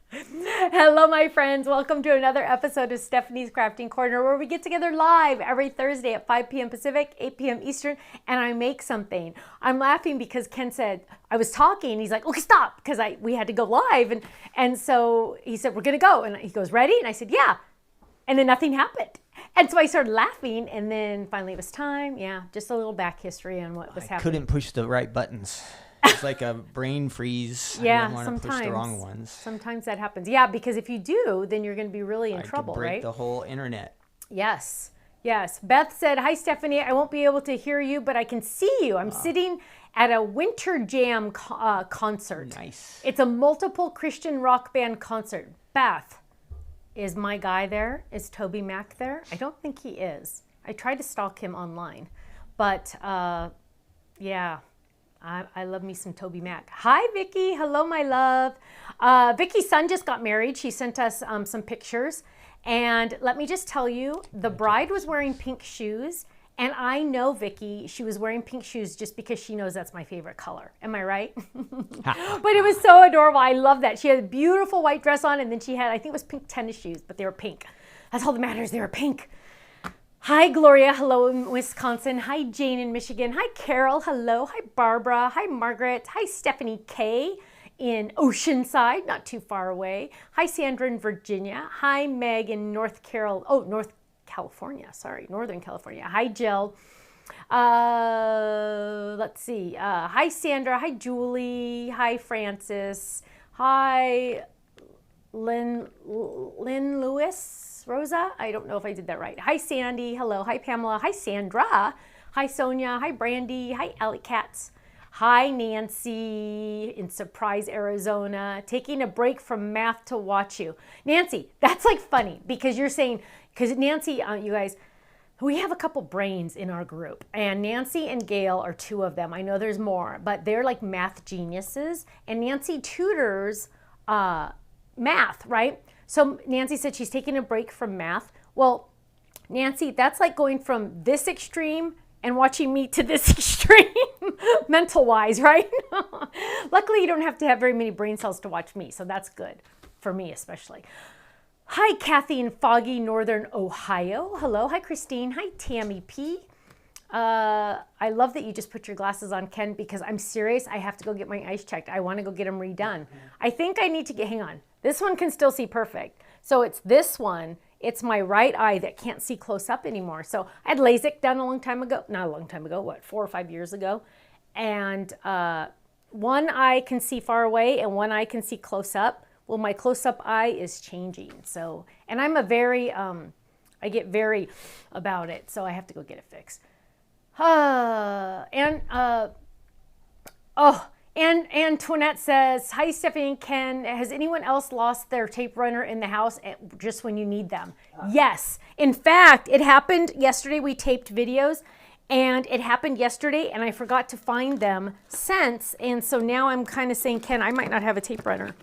Hello, my friends. Welcome to another episode of Stephanie's Crafting Corner, where we get together live every Thursday at 5 p.m. Pacific, 8 p.m. Eastern, and I make something. I'm laughing because Ken said, I was talking, he's like, okay, stop, because we had to go live, and so he said, we're going to go, and he goes, ready? And I said, yeah, and then nothing happened. And so I started laughing, and then finally it was time. Yeah, just a little back history on what was happening. I couldn't push the right buttons. It's like a brain freeze. Yeah, I didn't want to push the wrong ones. Sometimes that happens. Yeah, because if you do, then you're going to be really in trouble, could break right? the whole internet. Yes. Beth said, hi, Stephanie. I won't be able to hear you, but I can see you. I'm sitting at a Winter Jam concert. Nice. It's a multiple Christian rock band concert. Beth, is my guy there? Is Toby Mac there? I don't think he is. I tried to stalk him online, but yeah. I love me some Toby Mac. Hi, Vicky. Hello, my love. Vicky's son just got married. She sent us some pictures. And let me just tell you, the bride was wearing pink shoes. And I know Vicky, she was wearing pink shoes just because she knows that's my favorite color. Am I right? But it was so adorable. I love that. She had a beautiful white dress on, and then she had, I think it was pink tennis shoes, but they were pink. That's all that matters. They were pink. Hi, Gloria. Hello in Wisconsin. Hi, Jane in Michigan. Hi, Carol. Hello. Hi, Barbara. Hi, Margaret. Hi, Stephanie K in Oceanside, not too far away. Hi, Sandra in Virginia. Hi, Meg in North California. Sorry, Northern California. Hi, Jill. Let's see. Hi, Sandra. Hi, Julie. Hi, Francis. Hi, Lynn Lewis. Rosa, I don't know if I did that right. Hi, Sandy. Hello. Hi, Pamela. Hi, Sandra. Hi, Sonia. Hi, Brandy. Hi, Alley Cats. Hi, Nancy in Surprise, Arizona. Taking a break from math to watch you. Nancy, that's like funny because you're saying, because Nancy, you guys, we have a couple brains in our group, and Nancy and Gail are two of them. I know there's more, but they're like math geniuses, and Nancy tutors math, right? So Nancy said she's taking a break from math. Well, Nancy, that's like going from this extreme and watching me to this extreme, mental-wise, right? Luckily, you don't have to have very many brain cells to watch me, so that's good, for me especially. Hi, Kathy in foggy northern Ohio. Hello. Hi, Christine. Hi, Tammy P. I love that you just put your glasses on, Ken, because I'm serious. I have to go get my eyes checked. I want to go get them redone. I think I need to hang on. This one can still see perfect. So it's this one. It's my right eye that can't see close up anymore. So I had LASIK done a long time ago. Not a long time ago, what, 4 or 5 years ago. And one eye can see far away and one eye can see close up. Well, my close-up eye is changing. So, and I'm I get very about it. So I have to go get it fixed. And Antoinette says, hi, Stephanie and Ken. Has anyone else lost their tape runner in the house just when you need them? Yes. In fact, it happened yesterday. We taped videos, and it happened yesterday, and I forgot to find them since. And so now I'm kind of saying, Ken, I might not have a tape runner,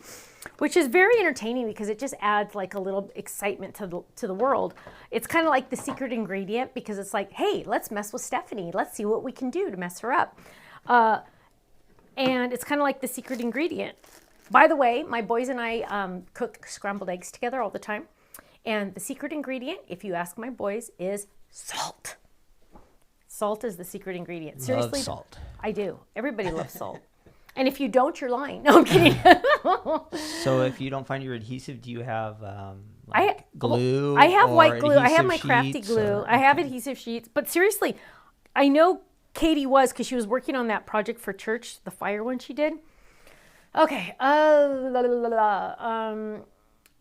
which is very entertaining because it just adds like a little excitement to the world. It's kind of like the secret ingredient because it's like, hey, let's mess with Stephanie. Let's see what we can do to mess her up. And it's kind of like the secret ingredient. By the way, my boys and I cook scrambled eggs together all the time. And the secret ingredient, if you ask my boys, is salt. Salt is the secret ingredient. Seriously, love salt. I do. Everybody loves salt. And if you don't, you're lying. No, I'm kidding. So if you don't find your adhesive, do you have glue? I have white glue. I have adhesive my crafty sheets, glue. I have adhesive sheets. But seriously, I know Katie was because she was working on that project for church, the fire one she did. Okay.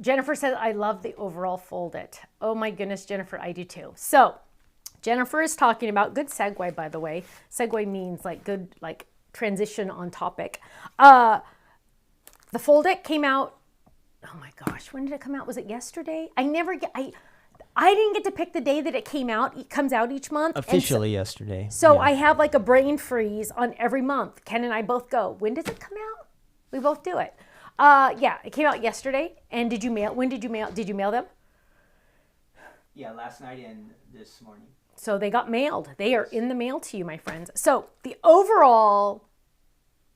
Jennifer says, I love the overall fold it. Oh my goodness, Jennifer, I do too. So Jennifer is talking about, good segue, by the way. Segue means like good, like transition on topic. The fold it came out, oh my gosh, when did it come out? Was it yesterday? I didn't get to pick the day that it came out. It comes out each month. Officially yesterday. So yeah. I have like a brain freeze on every month. Ken and I both go, when does it come out? We both do it. Yeah, it came out yesterday. And did you mail them? Yeah, last night and this morning. So they got mailed. They are in the mail to you, my friends. So the overall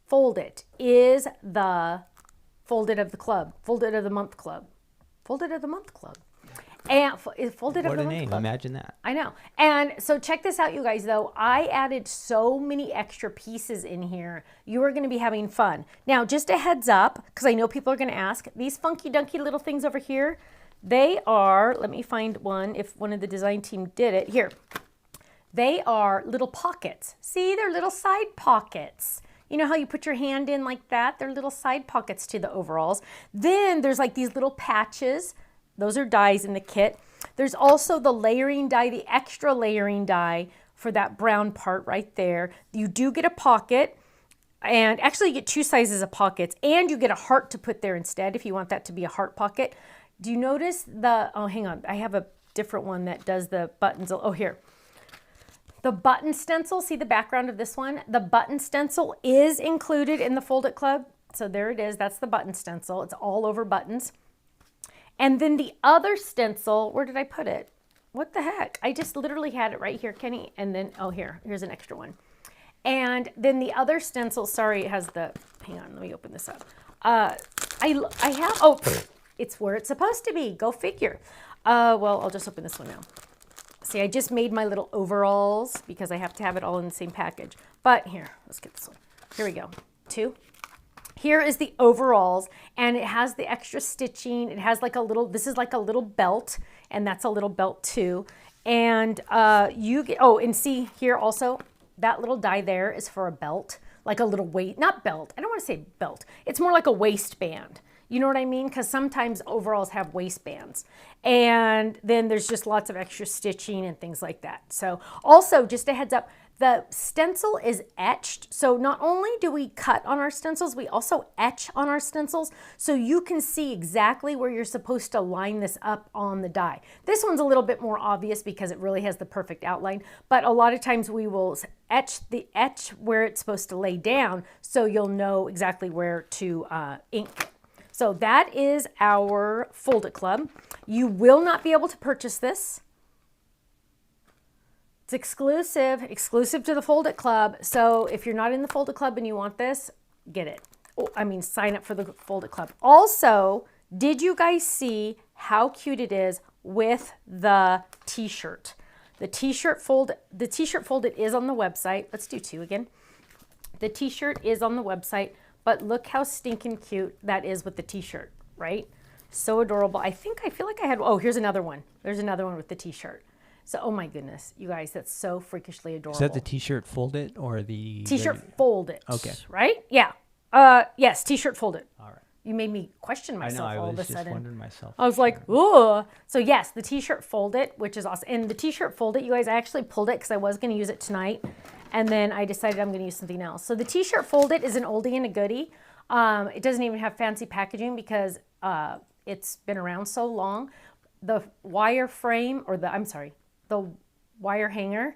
fold it is the Folded of the club, folded of the month club, folded of the month club. And folded of the month club. What a name, imagine that. I know. And so check this out, you guys, though. I added so many extra pieces in here. You are going to be having fun. Now, just a heads up, because I know people are going to ask, these funky dunky little things over here, they are, let me find one, if one of the design team did it. Here. They are little pockets. See, they're little side pockets. You know how you put your hand in like that? They're little side pockets to the overalls. Then there's like these little patches. Those are dies in the kit. There's also the layering die, the extra layering die for that brown part right there. You do get a pocket, and actually you get 2 sizes of pockets, and you get a heart to put there instead if you want that to be a heart pocket. Do you notice the, oh, hang on. I have a different one that does the buttons. Oh, here. The button stencil, see the background of this one? The button stencil is included in the Fold It Club. So there it is. That's the button stencil. It's all over buttons. And then the other stencil, where did I put it? What the heck? I just literally had it right here, Kenny. And then, oh, here's an extra one. And then the other stencil, sorry, it has the, hang on, let me open this up. I have, oh, it's where it's supposed to be. Go figure. Well, I'll just open this one now. See, I just made my little overalls because I have to have it all in the same package. But here, let's get this one. Here we go. 2. Here is the overalls, and it has the extra stitching. It has like a little, this is like a little belt, and that's a little belt too. And you get, oh, and see here also, that little die there is for a belt, like a little weight, not belt. I don't want to say belt. It's more like a waistband. You know what I mean? Because sometimes overalls have waistbands. And then there's just lots of extra stitching and things like that. So also, just a heads up, the stencil is etched. So not only do we cut on our stencils, we also etch on our stencils. So you can see exactly where you're supposed to line this up on the die. This one's a little bit more obvious because it really has the perfect outline. But a lot of times we will etch where it's supposed to lay down so you'll know exactly where to ink. So that is our Fold It Club. You will not be able to purchase this. It's exclusive to the Fold It Club. So if you're not in the Fold It Club and you want this, get it. Oh, I mean, sign up for the Fold It Club. Also, did you guys see how cute it is with the t-shirt? The t-shirt fold it is on the website. Let's do 2 again. The t-shirt is on the website. But look how stinking cute that is with the t-shirt, right? So adorable. I feel like I had, oh, here's another one. There's another one with the t-shirt. So, oh my goodness, you guys, that's so freakishly adorable. Is that the t-shirt Fold It or the... T-shirt Fold It. Okay. Right? Yeah. Yes, t-shirt Fold It. All right. You made me question myself all of a sudden. I was just wondering myself. I was like, ooh. So yes, the t-shirt Fold It, which is awesome. And the t-shirt Fold It, you guys, I actually pulled it because I was going to use it tonight. And then I decided I'm going to use something else. So the t-shirt Fold It is an oldie and a goodie. It doesn't even have fancy packaging because it's been around so long. The wire frame, or the wire hanger,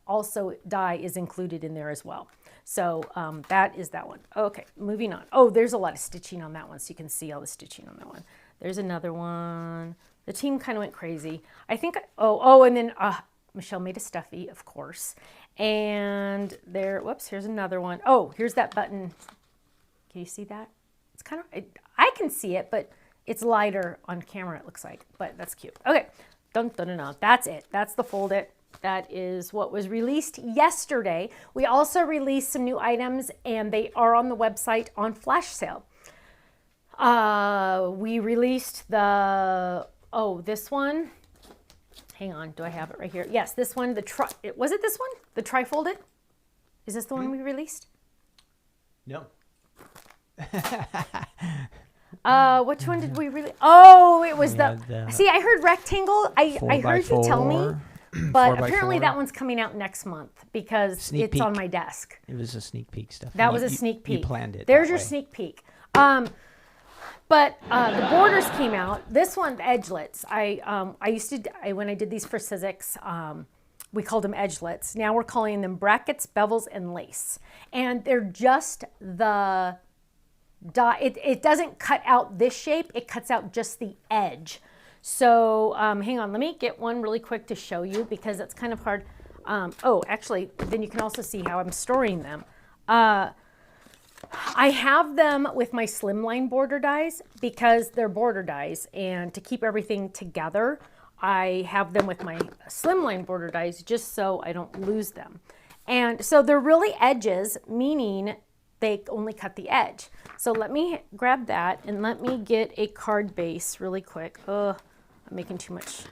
also die is included in there as well. So that is that one. Okay, moving on. Oh, there's a lot of stitching on that one, so you can see all the stitching on that one. There's another one. The team kind of went crazy. I think, and then Michelle made a stuffy, of course. And there, whoops, here's another one. Oh, here's that button. Can you see that? It's kind of, I can see it, but it's lighter on camera, it looks like. But that's cute. Okay, dun, dun, dun, dun. That's it. That's the Fold It. That is what was released yesterday. We also released some new items, and they are on the website on flash sale. We released the, this one. Hang on, do I have it right here? Yes, this one, was it this one? The Tri-Fold It? Is this the one we released? No. Which one did we really? Oh, it was see, I heard rectangle. I heard you tell me, but apparently that one's coming out next month because it's on my desk. It was a sneak peek stuff. That was a sneak peek. You planned it. There's your sneak peek. But the borders came out. This one, the edgelets. When I did these for Sizzix, we called them edgelets. Now we're calling them brackets, bevels, and lace. And they're just the dot. It doesn't cut out this shape. It cuts out just the edge. So hang on. Let me get one really quick to show you because it's kind of hard. Actually, then you can also see how I'm storing them. I have them with my slimline border dies because they're border dies, and to keep everything together, I have them with my slimline border dies just so I don't lose them. And so they're really edges, meaning they only cut the edge. So let me grab that and let me get a card base really quick. I'm making too much.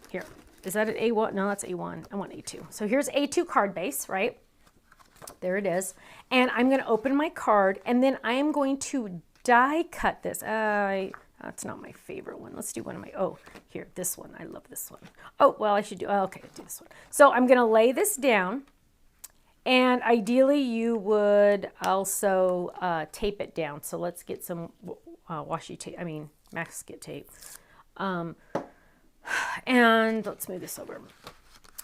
Here, is that an A1? No, that's A1. I want A2. So here's A2 card base, right? There it is. And I'm going to open my card, and then I am going to die cut this. That's not my favorite one. Let's do one of my, here, this one. I love this one. Oh, well, I should do, okay, do this one. So I'm going to lay this down, and ideally you would also tape it down. So let's get some washi tape, masking tape. And let's move this over.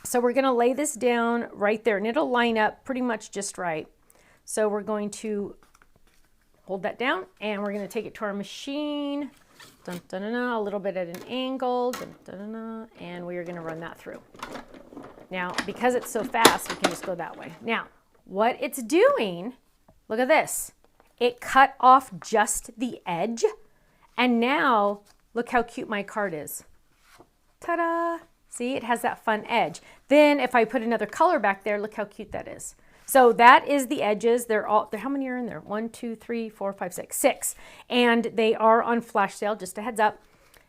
So we're going to lay this down right there, and it'll line up pretty much just right. So we're going to hold that down, and we're going to take it to our machine. Dun, dun, dun, dun, a little bit at an angle, dun, dun, dun, dun, and we are going to run that through. Now, because it's so fast, we can just go that way. Now, what it's doing, look at this. It cut off just the edge, and now look how cute my card is. Ta-da! See, it has that fun edge. Then if I put another color back there, look how cute that is. So that is the edges. How many are in there? 1, 2, 3, 4, 5, 6. 6. And they are on flash sale, just a heads up.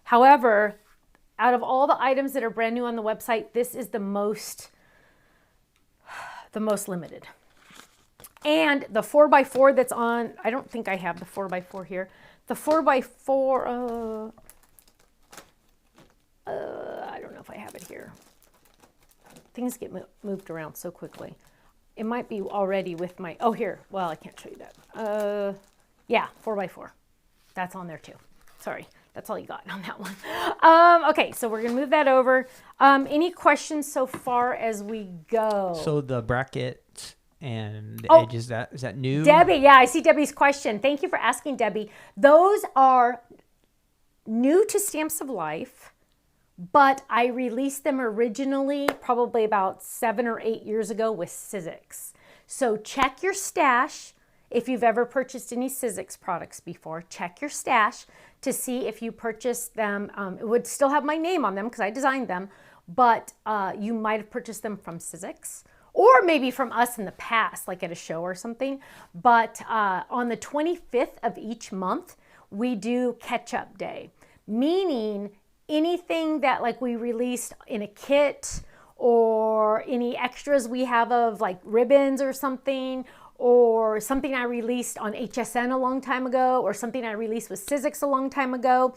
However, out of all the items that are brand new on the website, this is the most limited. And the 4x4 that's on, I don't think I have the 4x4 here. The 4x4, I don't know if I have it here. Things get moved around so quickly. It might be already with my, here. Well, I can't show you that. Yeah, 4x4. That's on there too. Sorry, that's all you got on that one. Okay, so we're gonna move that over. Any questions so far as we go? So the brackets and the edge, is that new? Debbie, yeah, I see Debbie's question. Thank you for asking, Debbie. Those are new to Stamps of Life, but I released them originally probably about 7 or 8 years ago with Sizzix. So check your stash. If you've ever purchased any Sizzix products before, check your stash to see if you purchased them. It would still have my name on them because I designed them, but you might have purchased them from Sizzix or maybe from us in the past, like at a show or something. But on the 25th of each month, we do catch-up day, meaning anything that like we released in a kit or any extras we have of like ribbons or something I released on HSN a long time ago or something I released with Sizzix a long time ago,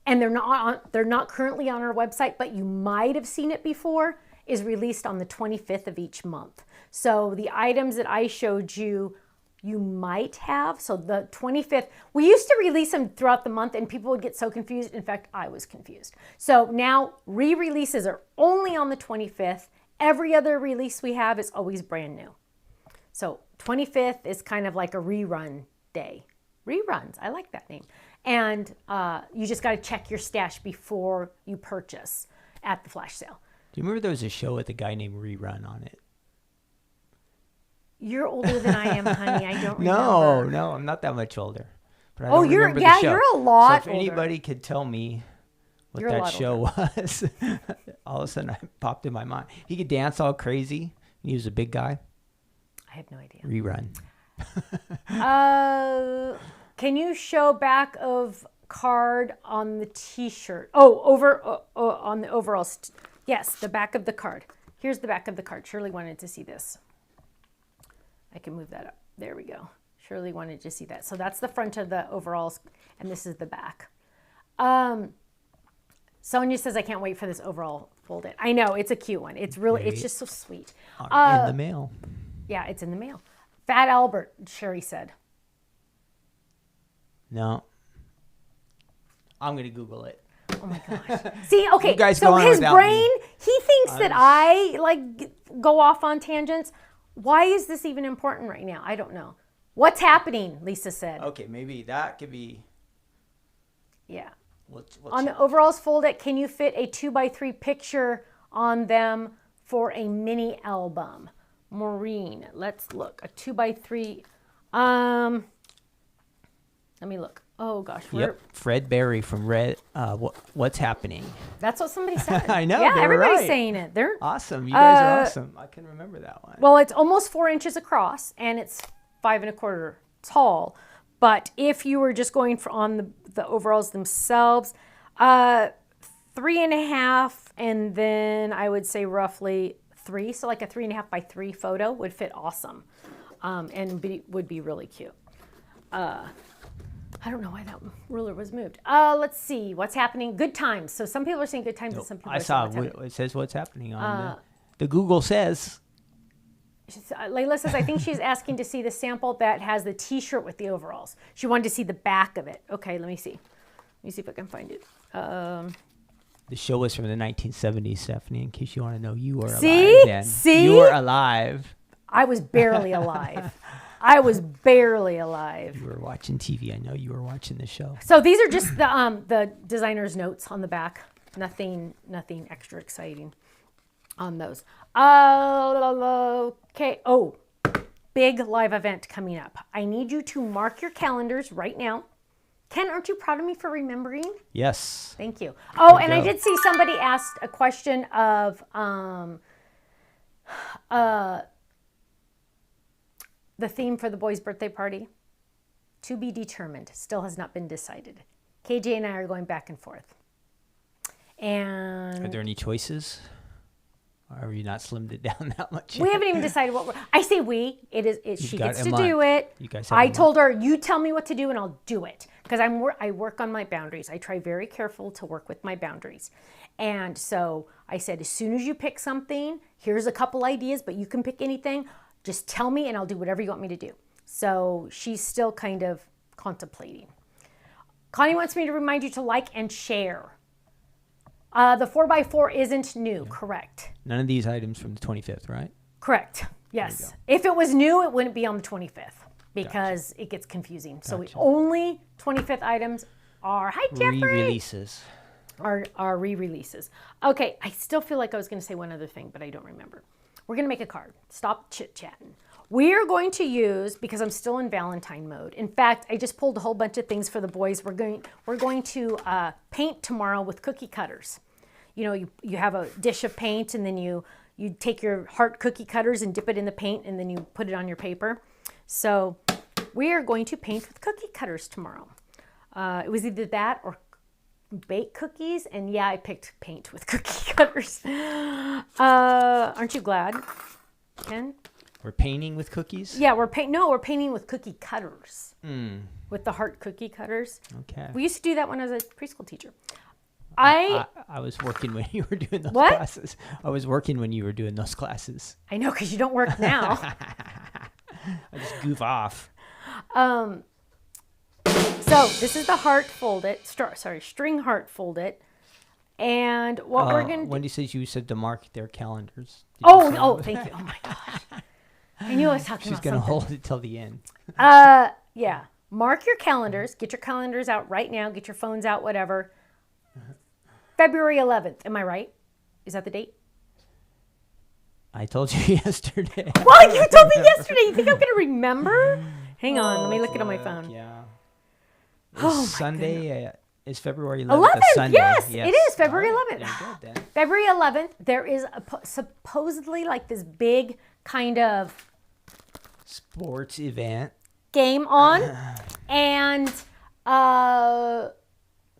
and they're not currently on our website, but you might have seen it before, is released on the 25th of each month. So the items that I showed you, you might have. So the 25th, we used to release them throughout the month and people would get so confused. In fact, I was confused. So now re-releases are only on the 25th. Every other release we have is always brand new. So 25th is kind of like a rerun day. Reruns, I like that name. And you just got to check your stash before you purchase at the flash sale. Do you remember there was a show with a guy named Rerun on it? You're older than I am, honey. I don't remember. No, I'm not that much older. But I don't remember the show. You're a lot So if anybody could tell me what that show was, all of a sudden it popped in my mind. He could dance all crazy. He was a big guy. I have no idea. Rerun. Can you show back of card on the T-shirt? On the overalls. Yes, the back of the card. Here's the back of the card. Shirley wanted to see this. I can move that up. There we go. Shirley wanted to see that. So that's the front of the overalls, and this is the back. Sonia says, I can't wait for this overall fold-in. I know, it's a cute one. It's really, it's just so sweet. In the mail. Yeah, it's in the mail. Fat Albert, Sherry said. No. I'm going to Google it. Oh my gosh. See, okay, You guys so go on his without brain, me. he thinks that I like go off on tangents. Why is this even important right now? I don't know. What's happening, Lisa said. Okay, maybe that could be. Yeah. What's on the overalls fold it, can you fit a 2x3 picture on them for a mini album? Maureen, let's look. A 2x3. Let me look. Oh gosh. Yep. Fred Berry from Red. What's happening? That's what somebody said. I know. Yeah, they were everybody's right. saying it. They're awesome. You guys are awesome. I can remember that one. Well, it's almost 4 inches across, and it's 5 1/4 tall. But if you were just going for on the overalls themselves, 3.5, and then I would say roughly 3. So like a 3.5 by 3 photo would fit awesome, and would be really cute. I don't know why that ruler was moved. Let's see what's happening. Good times. So some people are saying good times, and some people are saying what's happening. It says what's happening on the Google says. Layla says, I think she's asking to see the sample that has the T-shirt with the overalls. She wanted to see the back of it. Okay, let me see. Let me see if I can find it. The show was from the 1970s, Stephanie, in case you want to know. You were alive then. See? You were alive. I was barely alive. I was barely alive. You were watching TV. I know you were watching the show. So these are just the designer's notes on the back. Nothing extra exciting on those. Okay. Oh, big live event coming up. I need you to mark your calendars right now. Ken, aren't you proud of me for remembering? Yes. Thank you. Oh, and I did see somebody asked a question of the theme for the boys' birthday party. To be determined. Still has not been decided. KJ and I are going back and forth. And are there any choices? Or have you not slimmed it down that much yet? We haven't even decided what I say we. She gets to do it. You guys I told her, you tell me what to do and I'll do it. Because I work on my boundaries. I try very careful to work with my boundaries. And so I said, as soon as you pick something, here's a couple ideas, but you can pick anything. Just tell me and I'll do whatever you want me to do. So she's still kind of contemplating. Connie wants me to remind you to like and share. The 4x4 isn't new, correct? None of these items from the 25th, right? Correct. Yes. If it was new, it wouldn't be on the 25th because it gets confusing. So we only 25th items are, hi Jeffrey. Re-releases. Are re-releases. Okay, I still feel like I was going to say one other thing, but I don't remember. We're going to make a card. Stop chit-chatting. We are going to use, because I'm still in Valentine mode. In fact, I just pulled a whole bunch of things for the boys. We're going to paint tomorrow with cookie cutters. You know, you have a dish of paint, and then you take your heart cookie cutters and dip it in the paint, and then you put it on your paper. So we are going to paint with cookie cutters tomorrow. It was either that or bake cookies, and yeah, I picked paint with cookie cutters. Aren't you glad, Ken? We're painting with cookies? Yeah, we're painting with cookie cutters. With the heart cookie cutters. Okay. We used to do that when I was a preschool teacher. I was working when you were doing those classes. I was working when you were doing those classes. I know, because you don't work now. I just goof off. So this is the heart folded, string heart folded. And what we're going to do. Wendy says you said to mark their calendars. Thank you. Oh my gosh. I knew I was talking about something. She's going to hold it till the end. Yeah. Mark your calendars. Get your calendars out right now. Get your phones out, whatever. February 11th. Am I right? Is that the date? I told you yesterday. Well, you told me yesterday. You think I'm going to remember? Hang on. Let me look it on my phone. Yeah. Oh, Sunday is February 11th. A Sunday. Yes, it is February 11th. Yeah, good, then. February 11th, there is supposedly like this big kind of sports event game on. And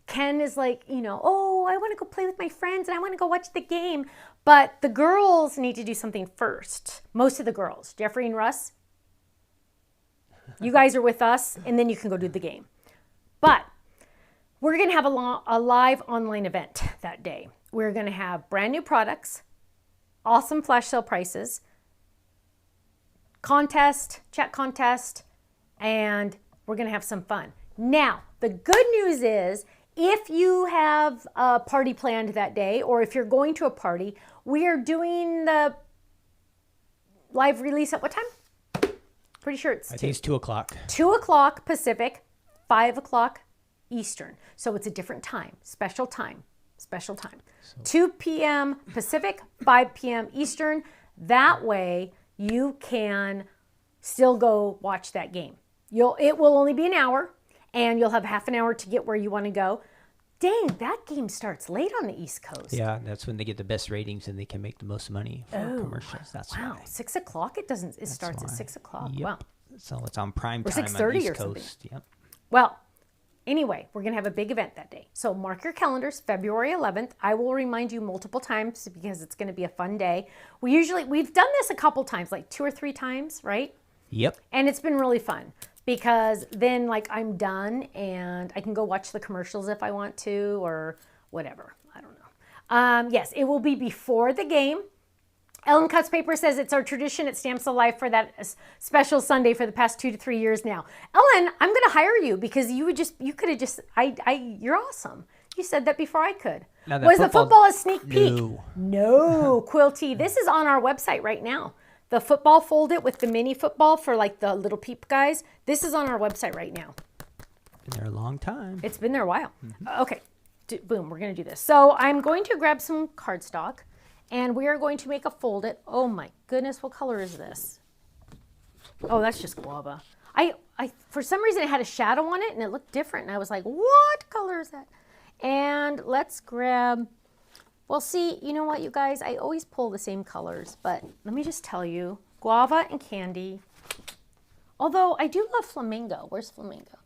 Ken is like, oh, I want to go play with my friends and I want to go watch the game. But the girls need to do something first. Most of the girls, Jeffrey and Russ, you guys are with us, and then you can go do the game. But we're going to have a live online event that day. We're going to have brand new products, awesome flash sale prices, chat contest, and we're going to have some fun. Now, the good news is if you have a party planned that day, or if you're going to a party, we are doing the live release at what time? Pretty sure it's I think it's 2 o'clock. 2 o'clock Pacific, 5 o'clock Eastern. So it's a different time, special time. So 2 p.m. Pacific, 5 p.m. Eastern. That way you can still go watch that game. It will only be an hour, and you'll have half an hour to get where you want to go. Dang, that game starts late on the East Coast. Yeah, that's when they get the best ratings and they can make the most money for commercials. That's wow. why. 6 o'clock? It starts at 6 o'clock. Yep. Wow. So it's on prime Or time on 6:30 the East or something. Coast. Yep. Well, anyway, we're going to have a big event that day. So mark your calendars, February 11th. I will remind you multiple times because it's going to be a fun day. We've done this a couple times, like 2 or 3 times, right? Yep. And it's been really fun because then like I'm done and I can go watch the commercials if I want to or whatever. I don't know. Yes, it will be before the game. Ellen Cuts Paper says it's our tradition at Stamps of Life for that special Sunday for the past 2 to 3 years now. Ellen, I'm going to hire you because you're awesome. You said that before I could. Was the football a sneak peek? No, Quilty. This is on our website right now. The football folded with the mini football for like the little peep guys. This is on our website right now. Been there a long time. It's been there a while. Okay, boom, we're going to do this. So I'm going to grab some cardstock and we are going to make a folded. Oh my goodness, what color is this? Oh, that's just guava. I for some reason it had a shadow on it and it looked different. And I was like, what color is that? And let's grab, well, see, you know what, you guys? I always pull the same colors, but let me just tell you, guava and candy. Although I do love flamingo. Where's flamingo?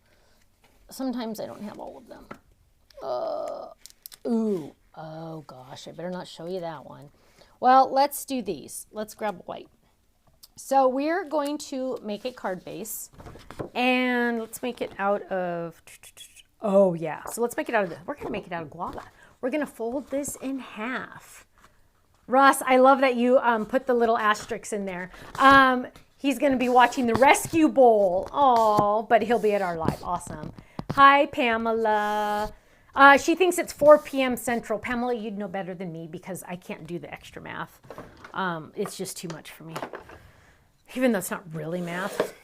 Sometimes I don't have all of them. Ooh, oh gosh, I better not show you that one. Well, let's do these. Let's grab white. So we're going to make a card base, and let's make it out of, oh yeah, so let's make it out of we're gonna make it out of guava. We're gonna fold this in half. Russ, I love that you put the little asterisks in there. He's gonna be watching the Rescue Bowl. Oh, but he'll be at our live. Awesome. Hi, Pamela. She thinks it's 4 p.m. Central. Pamela, you'd know better than me because I can't do the extra math. It's just too much for me. Even though it's not really math.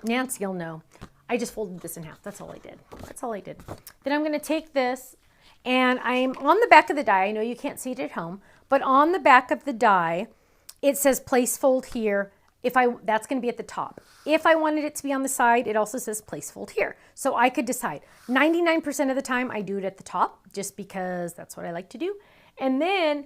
Nancy, you'll know. I just folded this in half. That's all I did. That's all I did. Then I'm gonna take this and I'm on the back of the die. I know you can't see it at home, but on the back of the die, it says place fold here. That's going to be at the top. If I wanted it to be on the side, it also says place fold here. So I could decide. 99% of the time I do it at the top just because that's what I like to do. And then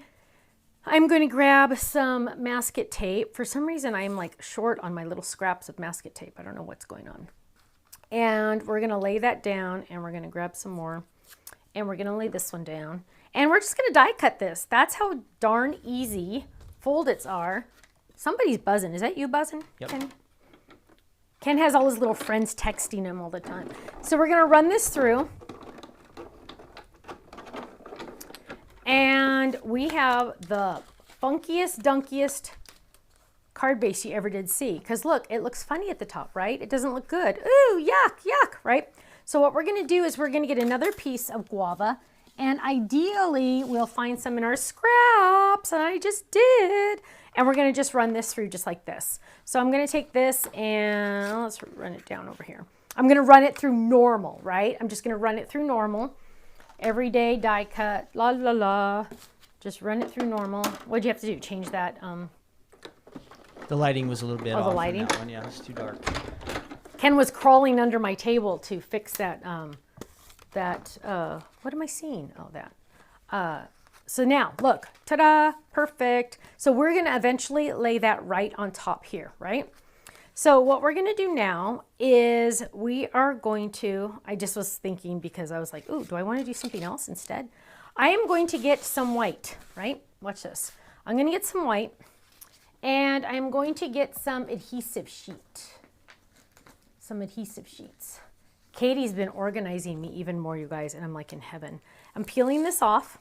I'm going to grab some masket tape. For some reason I'm like short on my little scraps of masket tape. I don't know what's going on. And we're going to lay that down and we're going to grab some more. And we're going to lay this one down. And we're just going to die cut this. That's how darn easy fold-its are. Somebody's buzzing. Is that you buzzing, Yep. Ken? Ken has all his little friends texting him all the time. So we're going to run this through. And we have the funkiest, dunkiest card base you ever did see. Because look, it looks funny at the top, right? It doesn't look good. Ooh, yuck, yuck, right? So what we're going to do is we're going to get another piece of guava. And ideally, we'll find some in our scraps. And I just did. And we're going to just run this through just like this. So I'm going to take this and let's run it down over here. I'm going to run it through normal, right? I'm just going to run it through normal. Everyday die cut, la la la. Just run it through normal. What'd you have to do? Change that? The lighting was a little bit off. The lighting? On that one. Yeah, it's too dark. Ken was crawling under my table to fix that. What am I seeing? Oh, that. So now, look, ta-da, perfect. So we're going to eventually lay that right on top here, right? So what we're going to do now is we are going to, I just was thinking because I was like, ooh, do I want to do something else instead? I am going to get some white, right? Watch this. I'm going to get some white and I'm going to get some adhesive sheet. Some adhesive sheets. Katie's been organizing me even more, you guys, and I'm like in heaven. I'm peeling this off.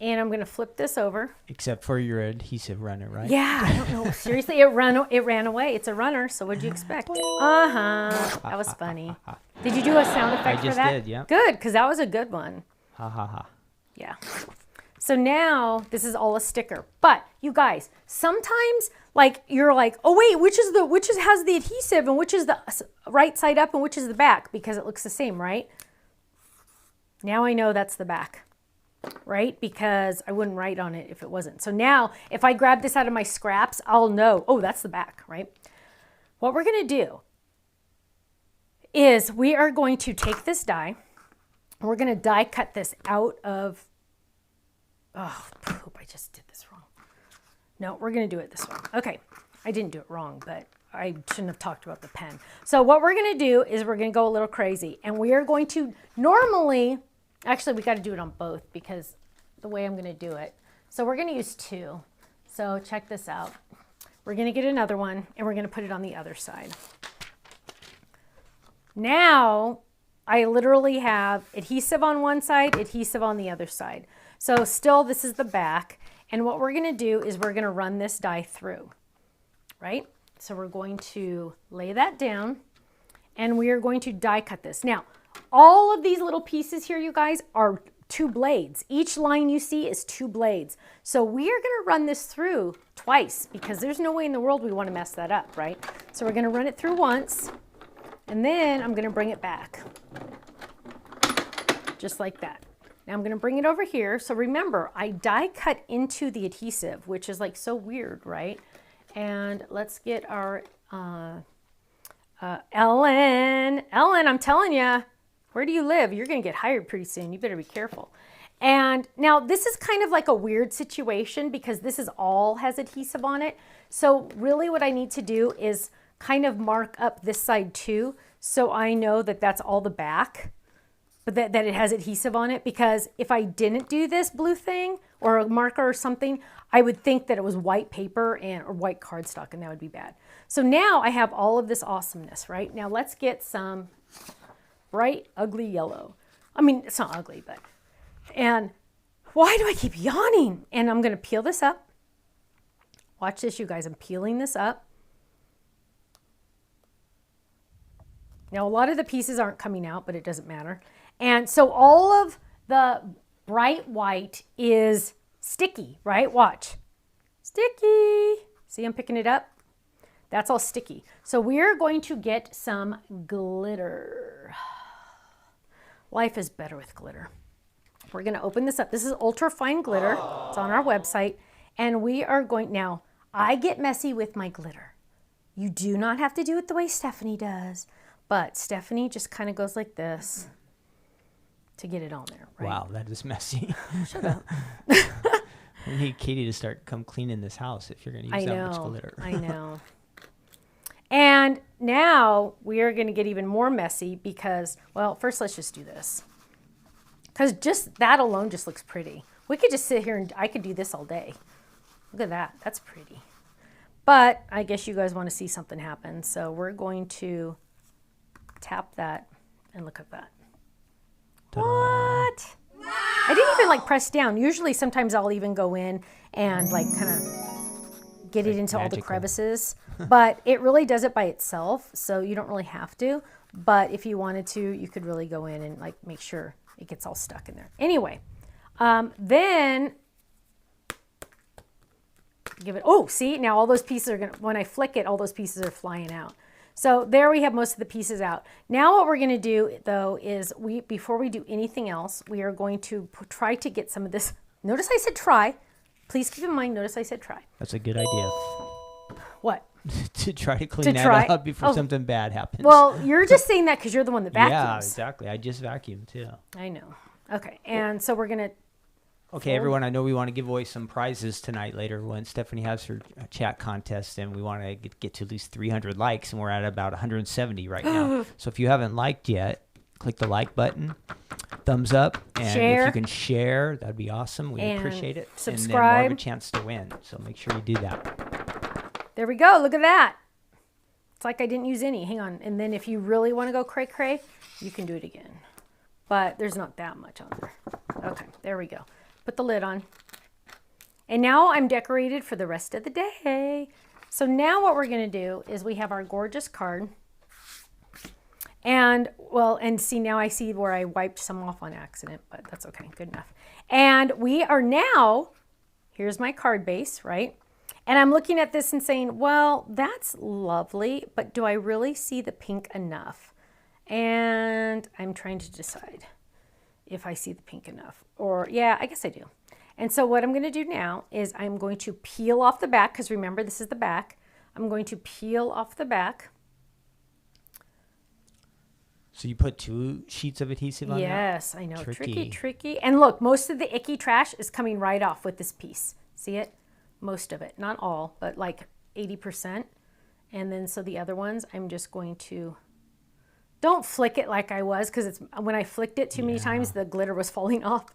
And I'm going to flip this over. Except for your adhesive runner, right? Yeah, I don't know. Seriously, it ran away. It's a runner, so what'd you expect? Uh-huh. That was funny. Did you do a sound effect for that? I just did, yeah. Good, because that was a good one. Ha ha ha. Yeah. So now this is all a sticker. But you guys, sometimes like you're like, oh wait, which has the adhesive and which is the right side up and which is the back because it looks the same, right? Now I know that's the back. Right? Because I wouldn't write on it if it wasn't. So now if I grab this out of my scraps, I'll know, oh, that's the back, right? What we're going to do is we are going to take this die. We're going to die cut this out of, oh, poop, I just did this wrong. No, we're going to do it this way. Okay, I didn't do it wrong, but I shouldn't have talked about the pen. So what we're going to do is we're going to go a little crazy, and we are going to normally, actually we got to do it on both because the way I'm going to do it. So we're going to use 2. So check this out. We're going to get another one, and we're going to put it on the other side. Now, I literally have adhesive on one side, adhesive on the other side. So still, this is the back. And what we're going to do is we're going to run this die through, right? So we're going to lay that down, and we are going to die cut this. Now, all of these little pieces here, you guys, are 2 blades. Each line you see is 2 blades. So we are going to run this through twice because there's no way in the world we want to mess that up, right? So we're going to run it through once, and then I'm going to bring it back just like that. Now I'm going to bring it over here. So remember, I die cut into the adhesive, which is like so weird, right? And let's get our Ellen, I'm telling you, where do you live? You're going to get hired pretty soon. You better be careful. And now this is kind of like a weird situation because this is all has adhesive on it. So really what I need to do is kind of mark up this side too, so I know that that's all the back, but that it has adhesive on it, because if I didn't do this blue thing or a marker or something, I would think that it was white paper or white cardstock, and that would be bad. So now I have all of this awesomeness, right? Now let's get some bright, ugly yellow. I mean, it's not ugly, but, and why do I keep yawning? And I'm going to peel this up. Watch this, you guys. I'm peeling this up. Now, a lot of the pieces aren't coming out, but it doesn't matter. And so all of the bright white is sticky, right? Watch. Sticky. See, I'm picking it up. That's all sticky. So we're going to get some glitter. Life is better with glitter. We're going to open this up. This is ultra fine glitter. It's on our website. And we are going, now, I get messy with my glitter. You do not have to do it the way Stephanie does. But Stephanie just kind of goes like this to get it on there, right? Wow, that is messy. Shut up. We need Katie to start come cleaning this house if you're going to use that much glitter. I know. And now we are going to get even more messy because, well, first let's just do this. Because just that alone just looks pretty. We could just sit here and I could do this all day. Look at that. That's pretty. But I guess you guys want to see something happen. So we're going to tap that and look at that. Ta-da. What? Wow. I didn't even like press down. Usually sometimes I'll even go in and like kind of get it into magical. All the crevices. But it really does it by itself. So you don't really have to. But if you wanted to, you could really go in and like make sure it gets all stuck in there. Anyway, then give it, oh, see, now all those pieces are going to, when I flick it, all those pieces are flying out. So there we have most of the pieces out. Now what we're going to do, though, is before we do anything else, we are going to try to get some of this. Notice I said try. Please keep in mind, notice I said try. That's a good idea. What? To try to clean that up before something bad happens. Well, you're just saying that because you're the one that vacuums. Yeah, exactly. I just vacuumed, too. I know. Okay, and so we're going to... Okay, everyone, I know we want to give away some prizes tonight later when Stephanie has her chat contest, and we want to get to at least 300 likes, and we're at about 170 right now. So if you haven't liked yet, click the like button, thumbs up, and share. If you can share, that'd be awesome. We appreciate it. Subscribe. And then more of a chance to win, so make sure you do that. There we go. Look at that. It's like I didn't use any. Hang on. And then if you really want to go cray-cray, you can do it again. But there's not that much on there. Okay, there we go. Put the lid on. And now I'm decorated for the rest of the day. So now what we're going to do is we have our gorgeous card. And, well, and see, now I see where I wiped some off on accident, but that's okay. Good enough. And we are now, here's my card base, right? And I'm looking at this and saying, well, that's lovely, but do I really see the pink enough? And I'm trying to decide if I see the pink enough, or yeah, I guess I do. And so what I'm going to do now is I'm going to peel off the back, because remember this is the back. I'm going to peel off the back. So you put 2 sheets of adhesive on that? Yes, I know. Tricky. Tricky. And look, most of the icky trash is coming right off with this piece. See it? Most of it. Not all, but like 80%. And then so the other ones, I'm just going to... Don't flick it like I was, because it's when I flicked it too many times, the glitter was falling off.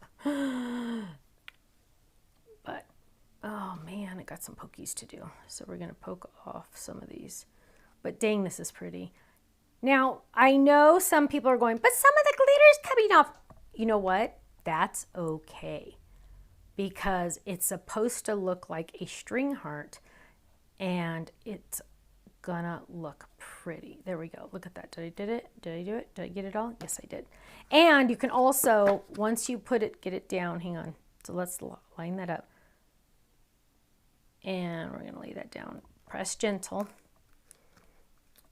But, oh man, I got some pokies to do. So we're going to poke off some of these. But dang, this is pretty. Now, I know some people are going, but some of the glitter's coming off. You know what? That's okay. Because it's supposed to look like a string heart. And it's gonna look pretty. There we go. Look at that. Did I do it? Did I get it all? Yes, I did. And you can also, once you put it, get it down. Hang on. So let's line that up. And we're gonna lay that down. Press gentle.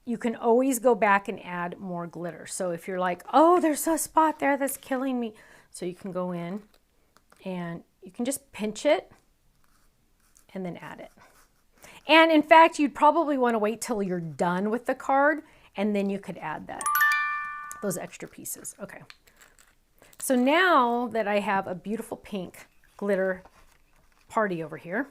You can always go back and add more glitter. So if you're like, oh, there's a spot there that's killing me. So you can go in and you can just pinch it and then add it. And in fact, you'd probably want to wait till you're done with the card and then you could add those extra pieces. Okay. So now that I have a beautiful pink glitter party over here,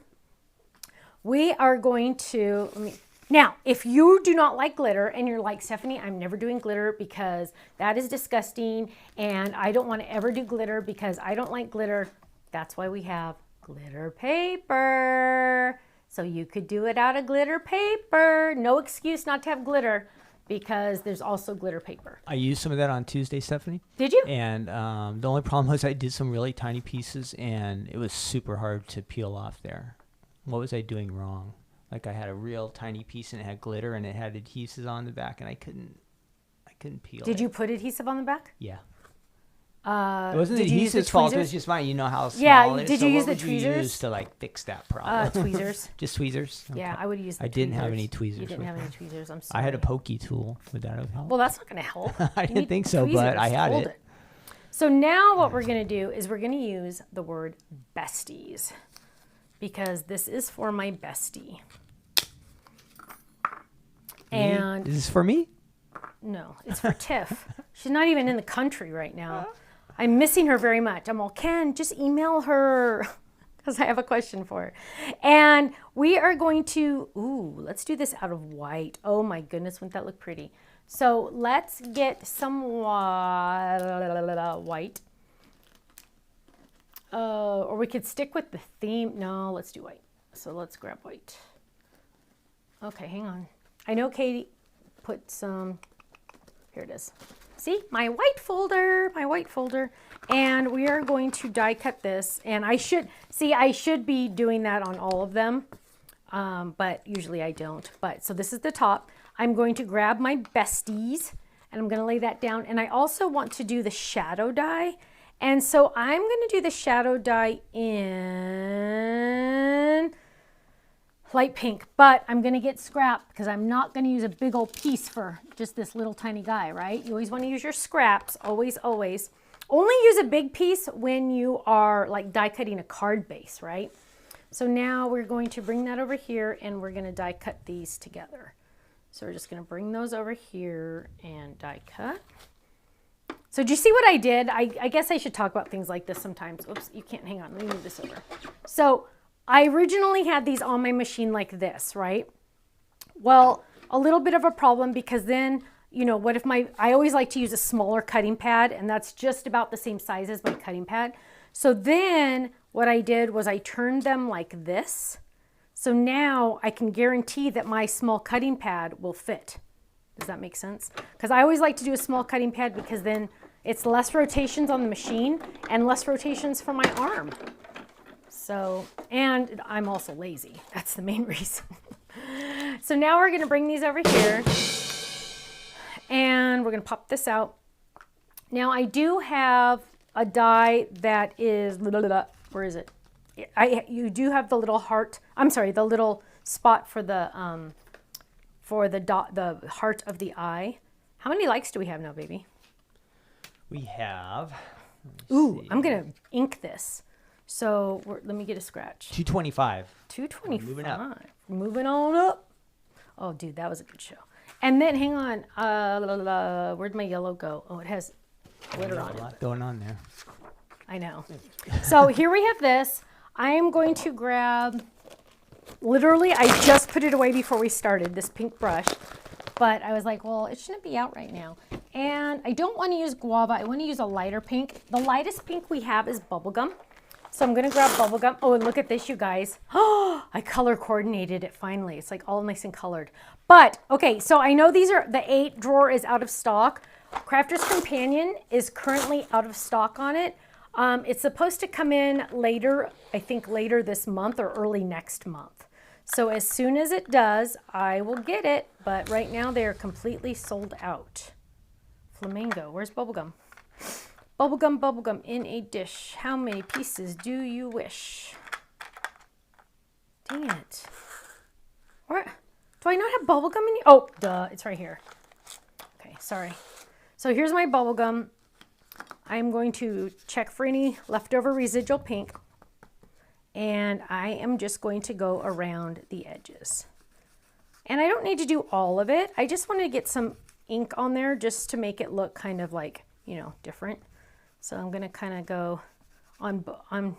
we are going to, now, if you do not like glitter and you're like, Stephanie, I'm never doing glitter because that is disgusting and I don't want to ever do glitter because I don't like glitter, that's why we have glitter paper. So you could do it out of glitter paper. No excuse not to have glitter because there's also glitter paper. I used some of that on Tuesday, Stephanie. Did you? And the only problem was I did some really tiny pieces and it was super hard to peel off there. What was I doing wrong? Like I had a real tiny piece and it had glitter and it had adhesive on the back and I couldn't peel it. Did you put adhesive on the back? Yeah. It wasn't the adhesive's fault. It was just mine. You know how small yeah, it is. Did so you use what the would tweezers? You use to like fix that problem? Tweezers. Just tweezers? Okay. Yeah, I would use the I didn't have any tweezers. You didn't have any tweezers. I'm sorry. I had a pokey tool. Would that have helped? Well, that's not going to help. I didn't think so, but I had it. So now what we're going to do is we're going to use the word besties because this is for my bestie. And is this for me? No, it's for Tiff. She's not even in the country right now. I'm missing her very much. I'm all, Ken, just email her because I have a question for her. And we are going to, let's do this out of white. Oh my goodness, wouldn't that look pretty? So let's get some white. Or we could stick with the theme. No, let's do white. So let's grab white. Okay, hang on. I know Katie put some, here it is. See, my white folder. And we are going to die cut this. And I should be doing that on all of them, but usually I don't. But so this is the top. I'm going to grab my besties and I'm going to lay that down. And I also want to do the shadow die. And so I'm going to do the shadow die in light pink, but I'm going to get scrap because I'm not going to use a big old piece for just this little tiny guy, right? You always want to use your scraps, always, always. Only use a big piece when you are like die cutting a card base, right? So now we're going to bring that over here and we're going to die cut these together. So we're just going to bring those over here and die cut. So do you see what I did? I guess I should talk about things like this sometimes. Oops, you can't, hang on, let me move this over. So I originally had these on my machine like this, right? Well, a little bit of a problem because then, you know, what if I always like to use a smaller cutting pad and that's just about the same size as my cutting pad. So then what I did was I turned them like this. So now I can guarantee that my small cutting pad will fit. Does that make sense? Because I always like to do a small cutting pad because then it's less rotations on the machine and less rotations for my arm. So, and I'm also lazy. That's the main reason. So now we're going to bring these over here and we're going to pop this out. Now I do have a die that is, where is it? You do have the little heart, I'm sorry, the little spot for the heart of the eye. How many likes do we have now, baby? We have, I'm going to ink this. So let me get a scratch. 225. 225. Moving up. Moving on up. Oh, dude, that was a good show. And then, hang on. Where'd my yellow go? Oh, it has glitter on A it. lot going on there. I know. So here we have this. I am going to grab, literally, I just put it away before we started, this pink brush. But I was like, well, it shouldn't be out right now. And I don't want to use guava. I want to use a lighter pink. The lightest pink we have is bubblegum. So I'm going to grab bubblegum. Oh, and look at this, you guys. Oh, I color coordinated it finally. It's like all nice and colored. But, okay, so I know these are, the 8 drawer is out of stock. Crafter's Companion is currently out of stock on it. It's supposed to come in later, I think later this month or early next month. So as soon as it does, I will get it. But right now they are completely sold out. Flamingo, where's bubblegum? Bubblegum, bubblegum in a dish. How many pieces do you wish? Dang it. Where, do I not have bubblegum in here? Oh, duh, it's right here. Okay, sorry. So here's my bubblegum. I'm going to check for any leftover residual pink. And I am just going to go around the edges. And I don't need to do all of it. I just want to get some ink on there just to make it look kind of like, you know, different. So I'm going to kind of go on,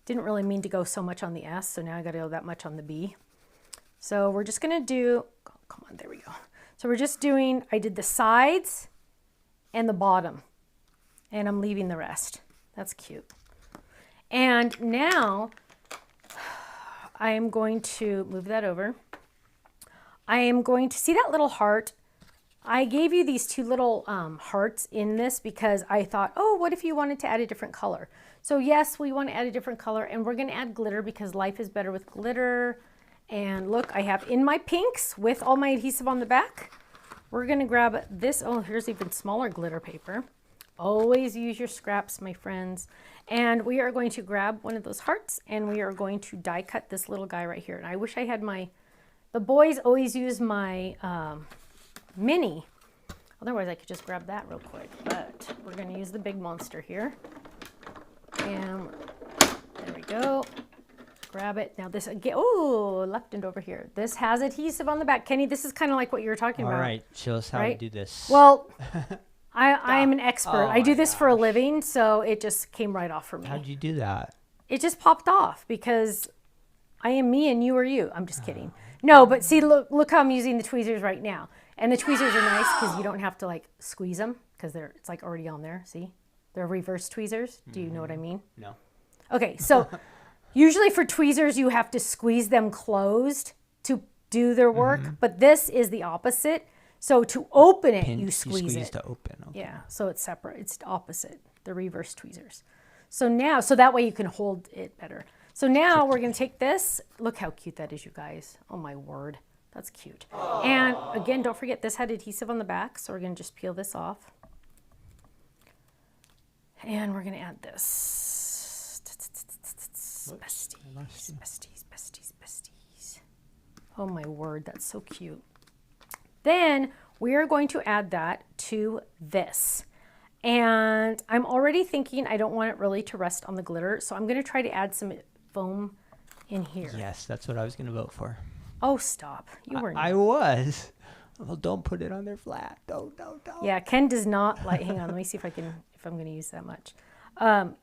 didn't really mean to go so much on the S, so now I got to go that much on the B. So we're just going to do, oh, come on, there we go. So we're just doing, I did the sides and the bottom, and I'm leaving the rest. That's cute. And now I am going to move that over. I am going to see that little heart. I gave you these 2 little hearts in this because I thought, oh, what if you wanted to add a different color? So yes, we want to add a different color, and we're going to add glitter because life is better with glitter. And look, I have in my pinks with all my adhesive on the back. We're going to grab this. Oh, here's even smaller glitter paper. Always use your scraps, my friends. And we are going to grab one of those hearts, and we are going to die cut this little guy right here. And I wish I had my, the boys always use my mini. Otherwise, I could just grab that real quick. But we're going to use the big monster here. And there we go. Grab it. Now this again. Oh, left and over here. This has adhesive on the back. Kenny, this is kind of like what you were talking about. All right, show us how right? to do this. Well, I am an expert. Oh I do this for a gosh. living, so it just came right off for me. How'd you do that? It just popped off because I am me and you are you. I'm just kidding. No, but see, look how I'm using the tweezers right now. And the tweezers are nice because you don't have to like squeeze them because it's like already on there. See, they're reverse tweezers. Do you know what I mean? No. Okay, so usually for tweezers, you have to squeeze them closed to do their work, but this is the opposite. So to open it, you squeeze it. to open. Okay. Yeah, so it's separate. It's the opposite, the reverse tweezers. So now, so that way you can hold it better. So now we're going to take this. Look how cute that is, you guys. Oh, my word. That's cute. Aww. And again, don't forget this had adhesive on the back, so we're going to just peel this off. And we're going to add this. Besties, besties, besties, besties. Oh, my word. That's so cute. Then we are going to add that to this. And I'm already thinking I don't want it really to rest on the glitter. So I'm going to try to add some foam in here. Yes, that's what I was going to vote for. Oh, stop. You were I was. Well, don't put it on there flat. Don't. Yeah, Ken does not like, hang on, let me see if I'm going to use that much.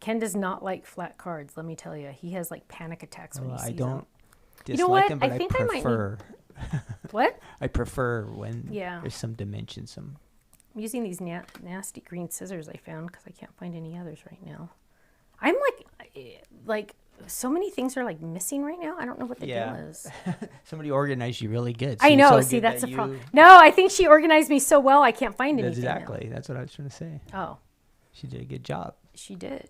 Ken does not like flat cards, let me tell you. He has like panic attacks when he sees them. I don't dislike you know what? them, but I think I prefer. What? I prefer when Yeah. there's some dimension, some. I'm using these nasty green scissors I found because I can't find any others right now. I'm like so many things are like missing right now. I don't know what the deal is. Somebody organized you really good. I know. See, that's the problem. No, I think she organized me so well I can't find anything. Exactly. Now. That's what I was trying to say. Oh. She did a good job. She did.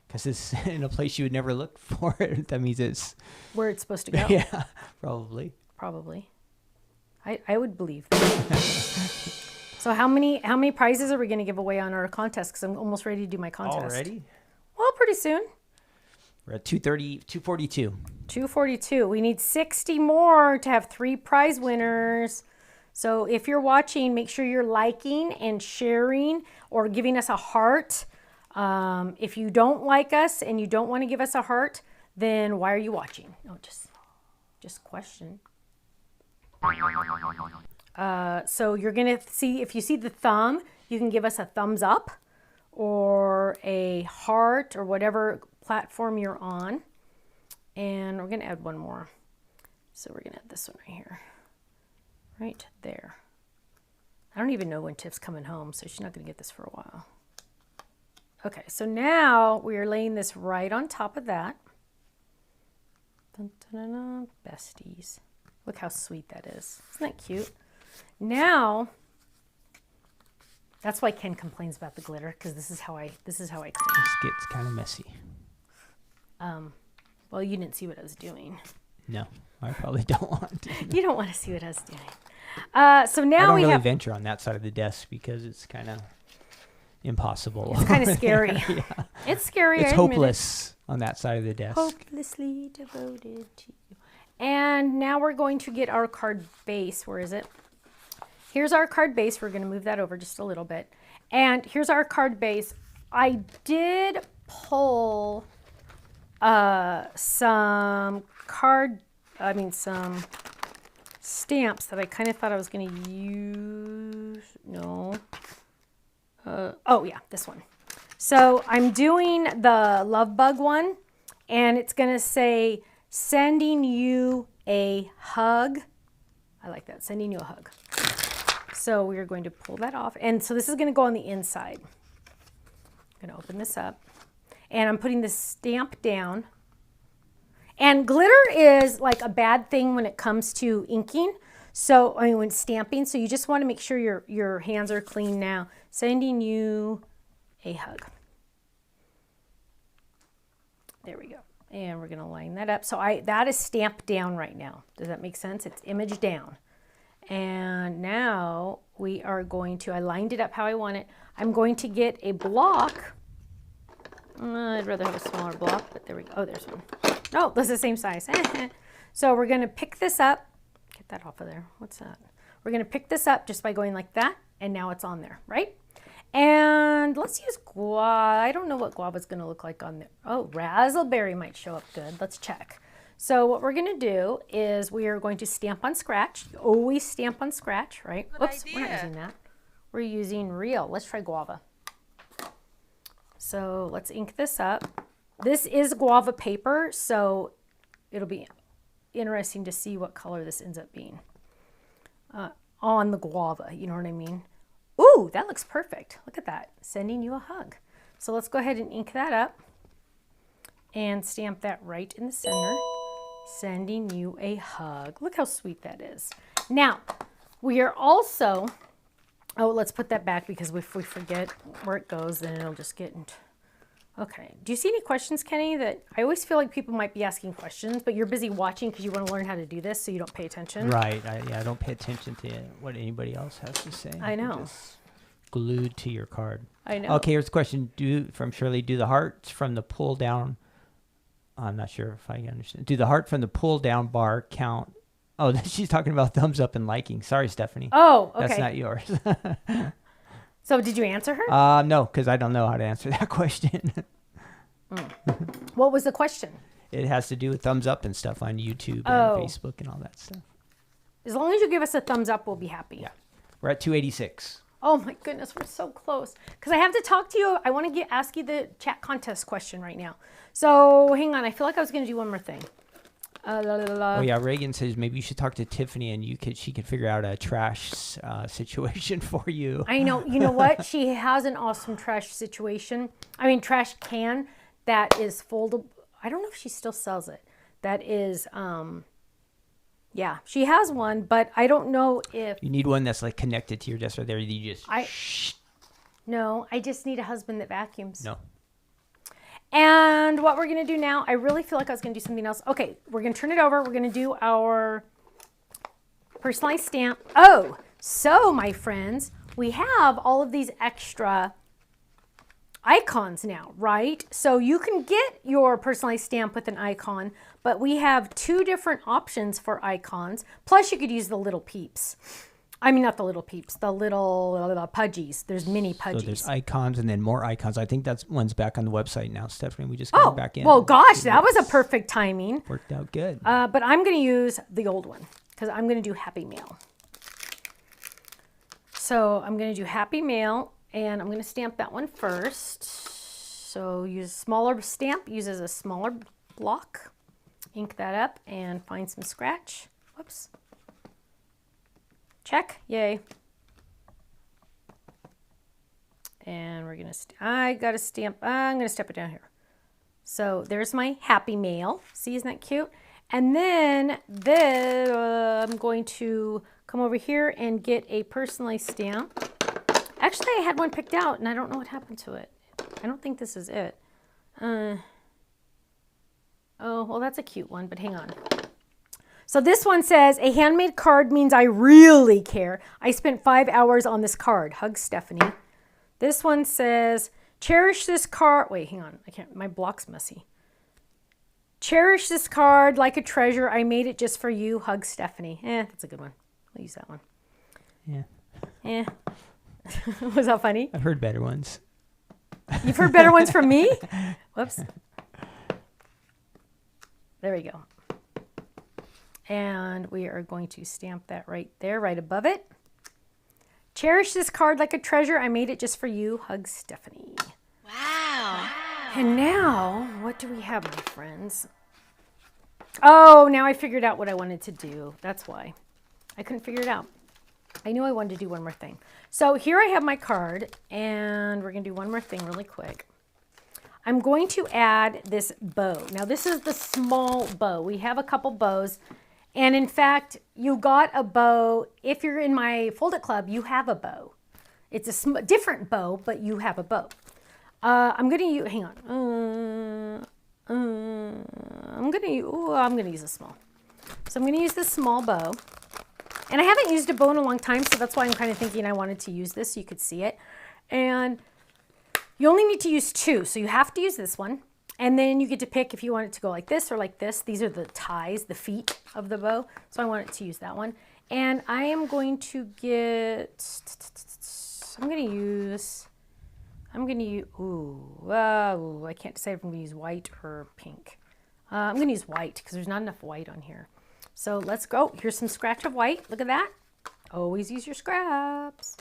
Because it's in a place you would never look for it. That means it's where it's supposed to go. Yeah, probably. Probably. I would believe that. So how many prizes are we going to give away on our contest? Because I'm almost ready to do my contest. Already? Well, pretty soon. We're at 242. 242. We need 60 more to have 3 prize winners. So if you're watching, make sure you're liking and sharing or giving us a heart. If you don't like us and you don't want to give us a heart, then why are you watching? No, just question. So you're going to see, if you see the thumb, you can give us a thumbs up or a heart or whatever platform you're on. And we're going to add one more. So we're going to add this one right here. Right there. I don't even know when Tiff's coming home, so she's not going to get this for a while. Okay, so now we are laying this right on top of that. Dun, dun, dun, dun. Besties. Look how sweet that is. Isn't that cute? Now, that's why Ken complains about the glitter, because this is how I clean. This gets kind of messy. Well, you didn't see what I was doing. No, I probably don't want to. You don't want to see what I was doing. So now I don't we really have. venture on that side of the desk because it's kind of impossible. It's kind of scary. Yeah. It's scary. It's I admit hopeless on that side of the desk. Hopelessly devoted to you. And now we're going to get our card base. Where is it? Here's our card base. We're going to move that over just a little bit. And here's our card base. I did pull some stamps that I kind of thought I was going to use. No. Oh yeah, this one. So I'm doing the love bug one, and it's going to say, sending you a hug. I like that, sending you a hug. So we're going to pull that off. And so this is going to go on the inside. I'm going to open this up. And I'm putting this stamp down. And glitter is like a bad thing when it comes to inking. So, I mean, when stamping. So you just want to make sure your hands are clean now. Sending you a hug. There we go. And we're going to line that up. So that is stamped down right now. Does that make sense? It's image down. And now we are going to, I lined it up how I want it. I'm going to get a block. I'd rather have a smaller block, but there we go. Oh, there's one. Oh, that's the same size. So we're going to pick this up. Get that off of there. What's that? We're going to pick this up just by going like that. And now it's on there, right? And let's use guava. I don't know what guava is going to look like on there. Oh, raspberry might show up good. Let's check. So what we're going to do is we are going to stamp on scratch. You always stamp on scratch, right? Oops, we're not using that. We're using real. Let's try guava. So let's ink this up. This is guava paper, so it'll be interesting to see what color this ends up being on the guava. You know what I mean? Ooh, that looks perfect. Look at that. Sending you a hug. So let's go ahead and ink that up and stamp that right in the center. Sending you a hug. Look how sweet that is. Now, we are also, oh, let's put that back because if we forget where it goes, then it'll just get into, okay. Do you see any questions, Kenny? That I always feel like people might be asking questions, but you're busy watching because you want to learn how to do this, so you don't pay attention. Right. I don't pay attention to what anybody else has to say. I know. You're just glued to your card. I know. Okay, here's a question from Shirley. Do the hearts from the pull down, I'm not sure if I understand. Do the heart from the pull down bar count? Oh, she's talking about thumbs up and liking. Sorry, Stephanie. Oh, okay. That's not yours. So did you answer her? No, because I don't know how to answer that question. What was the question? It has to do with thumbs up and stuff on YouTube and Facebook and all that stuff. As long as you give us a thumbs up, we'll be happy. Yeah. We're at 286. Oh my goodness, we're so close. Because I have to talk to you. I want to ask you the chat contest question right now. So hang on. I feel like I was going to do one more thing. Oh yeah, Reagan says maybe you should talk to Tiffany and she could figure out a trash situation for you. I know. You know what? She has an awesome trash situation. I mean, trash can that is foldable. I don't know if she still sells it. That is, yeah, she has one, but I don't know if you need one that's like connected to your desk right there. You just No, I just need a husband that vacuums. No. And what we're going to do now, I really feel like I was going to do something else. Okay, we're going to turn it over. We're going to do our personalized stamp. Oh, so my friends, we have all of these extra icons now, right? So you can get your personalized stamp with an icon, but we have 2 different options for icons. Plus you could use the little peeps. I mean, not the little peeps, the little pudgies. There's mini pudgies. So there's icons and then more icons. I think that's one's back on the website now, Stephanie. We just got it back in. Well, gosh, that was a perfect timing. Worked out good. But I'm going to use the old one because I'm going to do Happy Mail. So I'm going to do happy mail, and I'm going to stamp that one first. So use a smaller stamp, uses a smaller block. Ink that up and find some scratch. Whoops. Check. Yay. And we're going to, I got to stamp, I'm going to step it down here. So there's my happy mail. See, isn't that cute? And then I'm going to come over here and get a personalized stamp. Actually, I had one picked out and I don't know what happened to it. I don't think this is it. Oh, well, that's a cute one, but hang on. So this one says, a handmade card means I really care. I spent 5 hours on this card. Hug, Stephanie. This one says, cherish this card. Wait, hang on. I can't, my block's messy. Cherish this card like a treasure. I made it just for you. Hug, Stephanie. That's a good one. I'll use that one. Yeah. Was that funny? I've heard better ones. You've heard better ones from me? Whoops. There we go. And we are going to stamp that right there, right above it. Cherish this card like a treasure. I made it just for you. Hug, Stephanie. Wow. And now, what do we have, my friends? Oh, now I figured out what I wanted to do. That's why. I couldn't figure it out. I knew I wanted to do one more thing. So here I have my card, and we're going to do one more thing really quick. I'm going to add this bow. Now, this is the small bow. We have a couple bows. And in fact, you got a bow. If you're in my Fold It Club, you have a bow. It's a different bow, but you have a bow. I'm going to use, hang on. I'm going to use a small. So I'm going to use this small bow. And I haven't used a bow in a long time, so that's why I'm kind of thinking I wanted to use this so you could see it. And you only need to use two, so you have to use this one. And then you get to pick if you want it to go like this or like this. These are the ties, the feet of the bow. So I want it to use that one. And I am going to get, I'm going to use, I can't decide if I'm going to use white or pink. I'm going to use white because there's not enough white on here. So let's go. Here's some scratch of white. Look at that. Always use your scraps.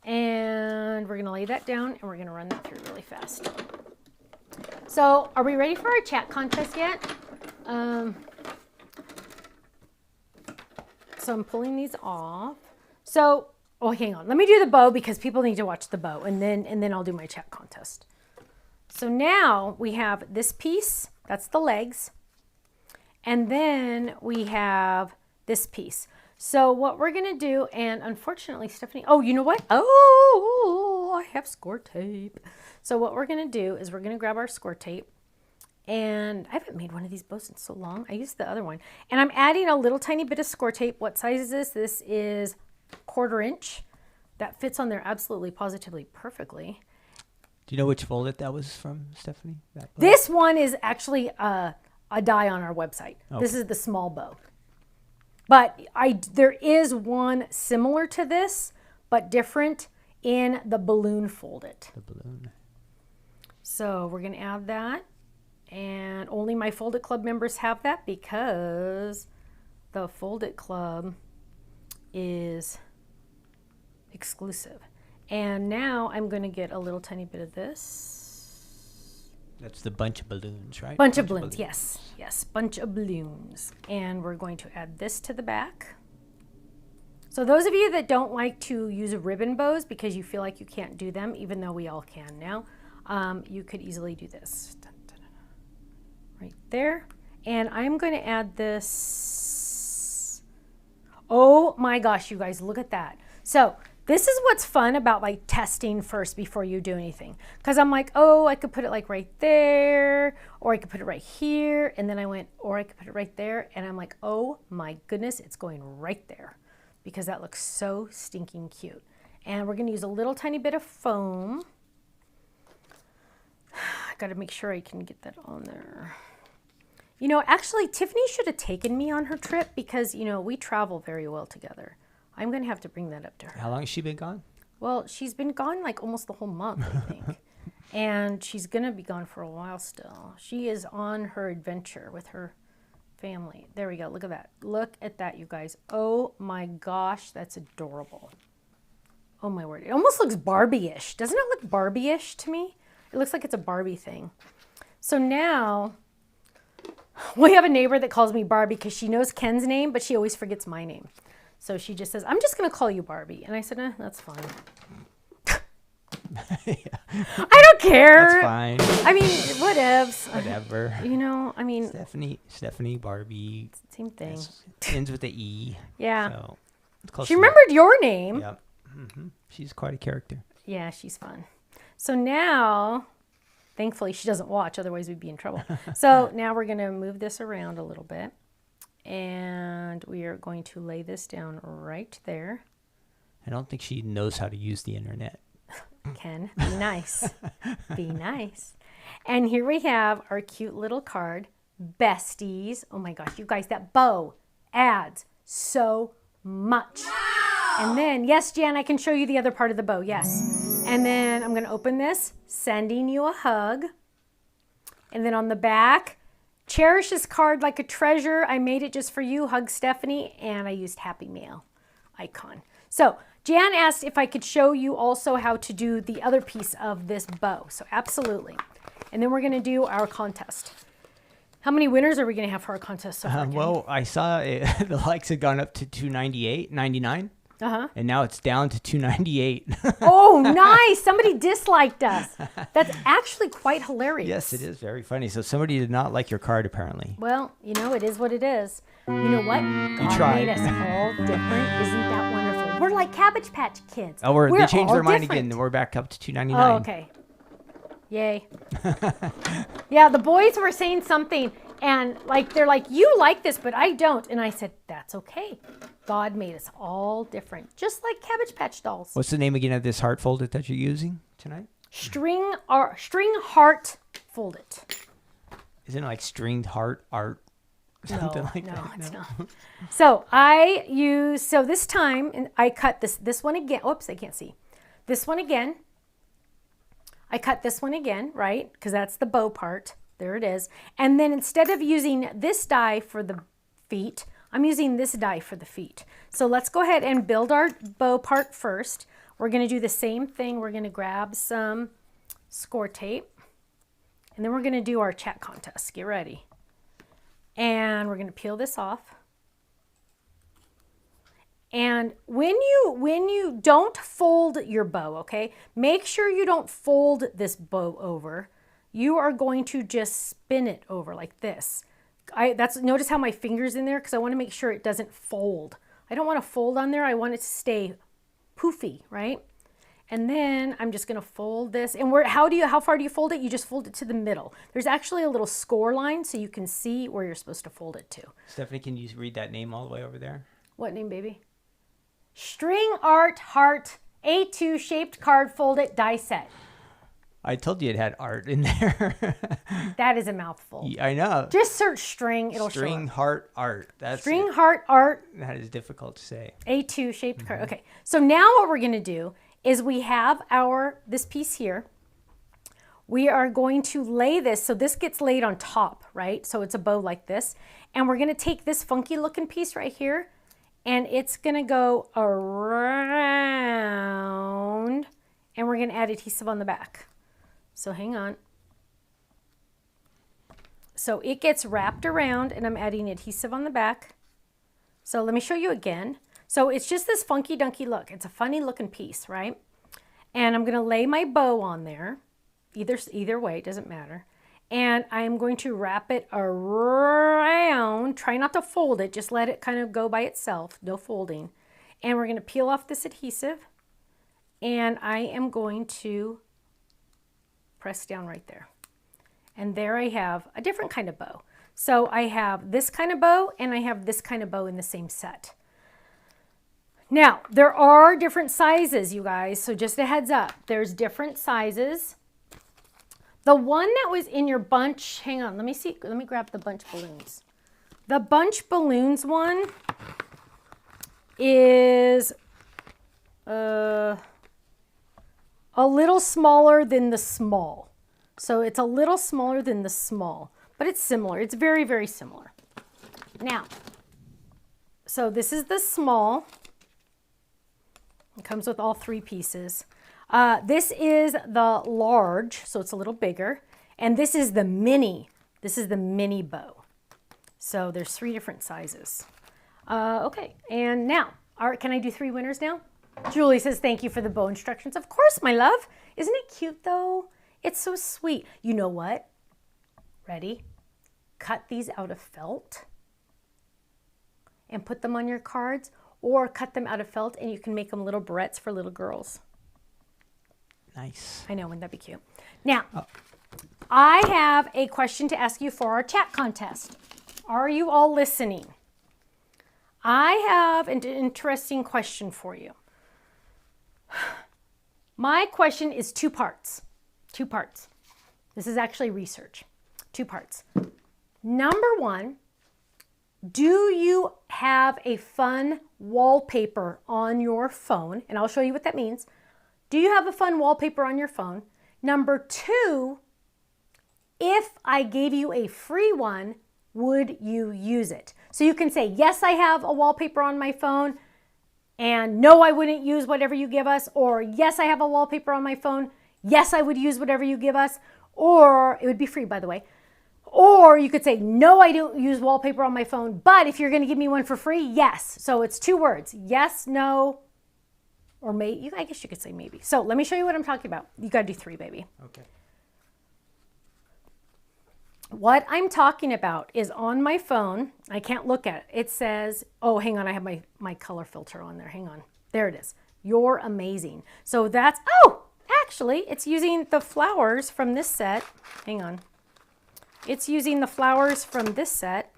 And we're going to lay that down and we're going to run that through really fast. So are we ready for our chat contest yet? So I'm pulling these off. So, oh, hang on. Let me do the bow because people need to watch the bow, and then I'll do my chat contest. So now we have this piece. That's the legs. And then we have this piece. So what we're going to do, and unfortunately, Stephanie, oh, you know what? Oh, I have score tape. So what we're going to do is we're going to grab our score tape. And I haven't made one of these bows in so long. I used the other one. And I'm adding a little tiny bit of score tape. What size is this? This is 1/4 inch. That fits on there absolutely, positively, perfectly. Do you know which fold that was from, Stephanie? This one is actually a die on our website. Okay. This is the small bow. But there is one similar to this, but different in the balloon fold it. The balloon. So we're going to add that. And only my Fold It Club members have that because the Fold It Club is exclusive. And now I'm going to get a little tiny bit of this. That's the bunch of balloons, right? Bunch of balloons, yes. Yes, bunch of balloons. And we're going to add this to the back. So those of you that don't like to use ribbon bows because you feel like you can't do them, even though we all can now, you could easily do this. Right there. And I'm going to add this. Oh my gosh, you guys, look at that. So this is what's fun about like testing first before you do anything. Because I'm like, oh, I could put it like right there, or I could put it right here. And then I went, or I could put it right there. And I'm like, oh my goodness, it's going right there because that looks so stinking cute. And we're going to use a little tiny bit of foam. I got to make sure I can get that on there. You know, actually, Tiffany should have taken me on her trip because, you know, we travel very well together. I'm going to have to bring that up to her. How long has she been gone? Well, she's been gone like almost the whole month, I think. And she's going to be gone for a while still. She is on her adventure with her family. There we go. Look at that. Look at that, you guys. Oh my gosh, that's adorable. Oh my word. It almost looks Barbie-ish. Doesn't it look Barbie-ish to me? It looks like it's a Barbie thing. So now we have a neighbor that calls me Barbie because she knows Ken's name, but she always forgets my name. So she just says, I'm just going to call you Barbie. And I said, that's fine. I don't care. That's fine. I mean, whatevs. Whatever. You know, I mean. Stephanie, Barbie. Same thing. Ends with the E. Yeah. So it's close she enough. remembered your name. Yep. She's quite a character. Yeah, she's fun. So now, thankfully, she doesn't watch. Otherwise, we'd be in trouble. So now we're going to move this around a little bit. And we are going to lay this down right there. I don't think she knows how to use the internet. Ken, be nice. Be nice. And here we have our cute little card, Besties. Oh my gosh, you guys, that bow adds so much. Wow. And then, yes, Jan, I can show you the other part of the bow, yes. And then I'm going to open this, sending you a hug. And then on the back, cherish this card like a treasure. I made it just for you. Hug Stephanie. And I used Happy Mail icon. So Jan asked if I could show you also how to do the other piece of this bow. So absolutely. And then we're going to do our contest. How many winners are we going to have for our contest so far? Well, I saw the likes had gone up to 298.99. And now it's down to 298. Oh, nice. Somebody disliked us. That's actually quite hilarious. Yes, it is very funny. So somebody did not like your card, apparently. Well, you know, it is what it is. You know what? God tried. made us all different. Isn't that wonderful? We're like Cabbage Patch Kids. Oh, they changed their mind different. again. We're back up to 299. Oh, okay. Yay. Yeah, the boys were saying something, and they're like, you like this, but I don't. And I said, that's okay. God made us all different, just like Cabbage Patch dolls. What's the name again of this heart folder that you're using tonight? String Heart Folded. Isn't it like stringed heart art? Something like that. No, it's not. So this time, and I cut this one again. Oops, I can't see. This one again. I cut this one again, right? Because that's the bow part. There it is. And then instead of using this die for the feet, I'm using this die for the feet. So let's go ahead and build our bow part first. We're going to do the same thing. We're going to grab some score tape. And then we're going to do our chat contest. Get ready. And we're going to peel this off. And when you don't fold your bow, okay, make sure you don't fold this bow over. You are going to just spin it over like this. Notice how my finger's in there because I want to make sure it doesn't fold. I don't want to fold on there. I want it to stay poofy, right? And then I'm just going to fold this. And how far do you fold it? You just fold it to the middle. There's actually a little score line so you can see where you're supposed to fold it to. Stephanie, can you read that name all the way over there? What name, baby? String Art Heart A2 shaped card folded die set. I told you it had art in there. That is a mouthful. I know. Just search string, it'll show String up. heart art. That's String Heart Art. That is difficult to say. A2 shaped card. Okay. So now what we're going to do is we have this piece here. We are going to lay this. So this gets laid on top, right? So it's a bow like this. And we're going to take this funky looking piece right here. And it's going to go around. And we're going to add adhesive on the back. So hang on. So it gets wrapped around and I'm adding adhesive on the back. So let me show you again. So it's just this funky dunky look. It's a funny looking piece, right? And I'm going to lay my bow on there. Either way, it doesn't matter. And I'm going to wrap it around. Try not to fold it. Just let it kind of go by itself. No folding. And we're going to peel off this adhesive. And I am going to press down right there. And there I have a different kind of bow. So I have this kind of bow and I have this kind of bow in the same set. Now, there are different sizes, you guys. So just a heads up, there's different sizes. The one that was in your bunch, hang on, let me see, let me grab the bunch balloons. The bunch balloons one is a little smaller than the small. So it's a little smaller than the small, but it's similar. It's very, very similar. Now, so this is the small. It comes with all 3 pieces. This is the large, so it's a little bigger. And this is the mini. This is the mini bow. So there's 3 different sizes. Okay, and now, all right, can I do 3 winners now? Julie says, thank you for the bow instructions. Of course, my love. Isn't it cute, though? It's so sweet. You know what? Ready? Cut these out of felt and put them on your cards, or cut them out of felt and you can make them little barrettes for little girls. Nice. I know, wouldn't that be cute? Now, I have a question to ask you for our chat contest. Are you all listening? I have an interesting question for you. My question is 2 parts. 2 parts. This is actually research. 2 parts. Number 1, do you have a fun wallpaper on your phone? And I'll show you what that means. Do you have a fun wallpaper on your phone? Number 2, if I gave you a free one, would you use it? So you can say, yes, I have a wallpaper on my phone, and no, I wouldn't use whatever you give us, or yes, I have a wallpaper on my phone, yes, I would use whatever you give us, or it would be free, by the way. Or you could say, no, I don't use wallpaper on my phone, but if you're going to give me one for free, yes. So it's 2 words, yes, no, or maybe. I guess you could say maybe. So let me show you what I'm talking about. You got to do 3, baby. Okay. What I'm talking about is on my phone. I can't look at it. It says, oh, hang on. I have my color filter on there. Hang on. There it is. You're amazing. So that's, oh, actually, it's using the flowers from this set. Hang on. It's using the flowers from this set.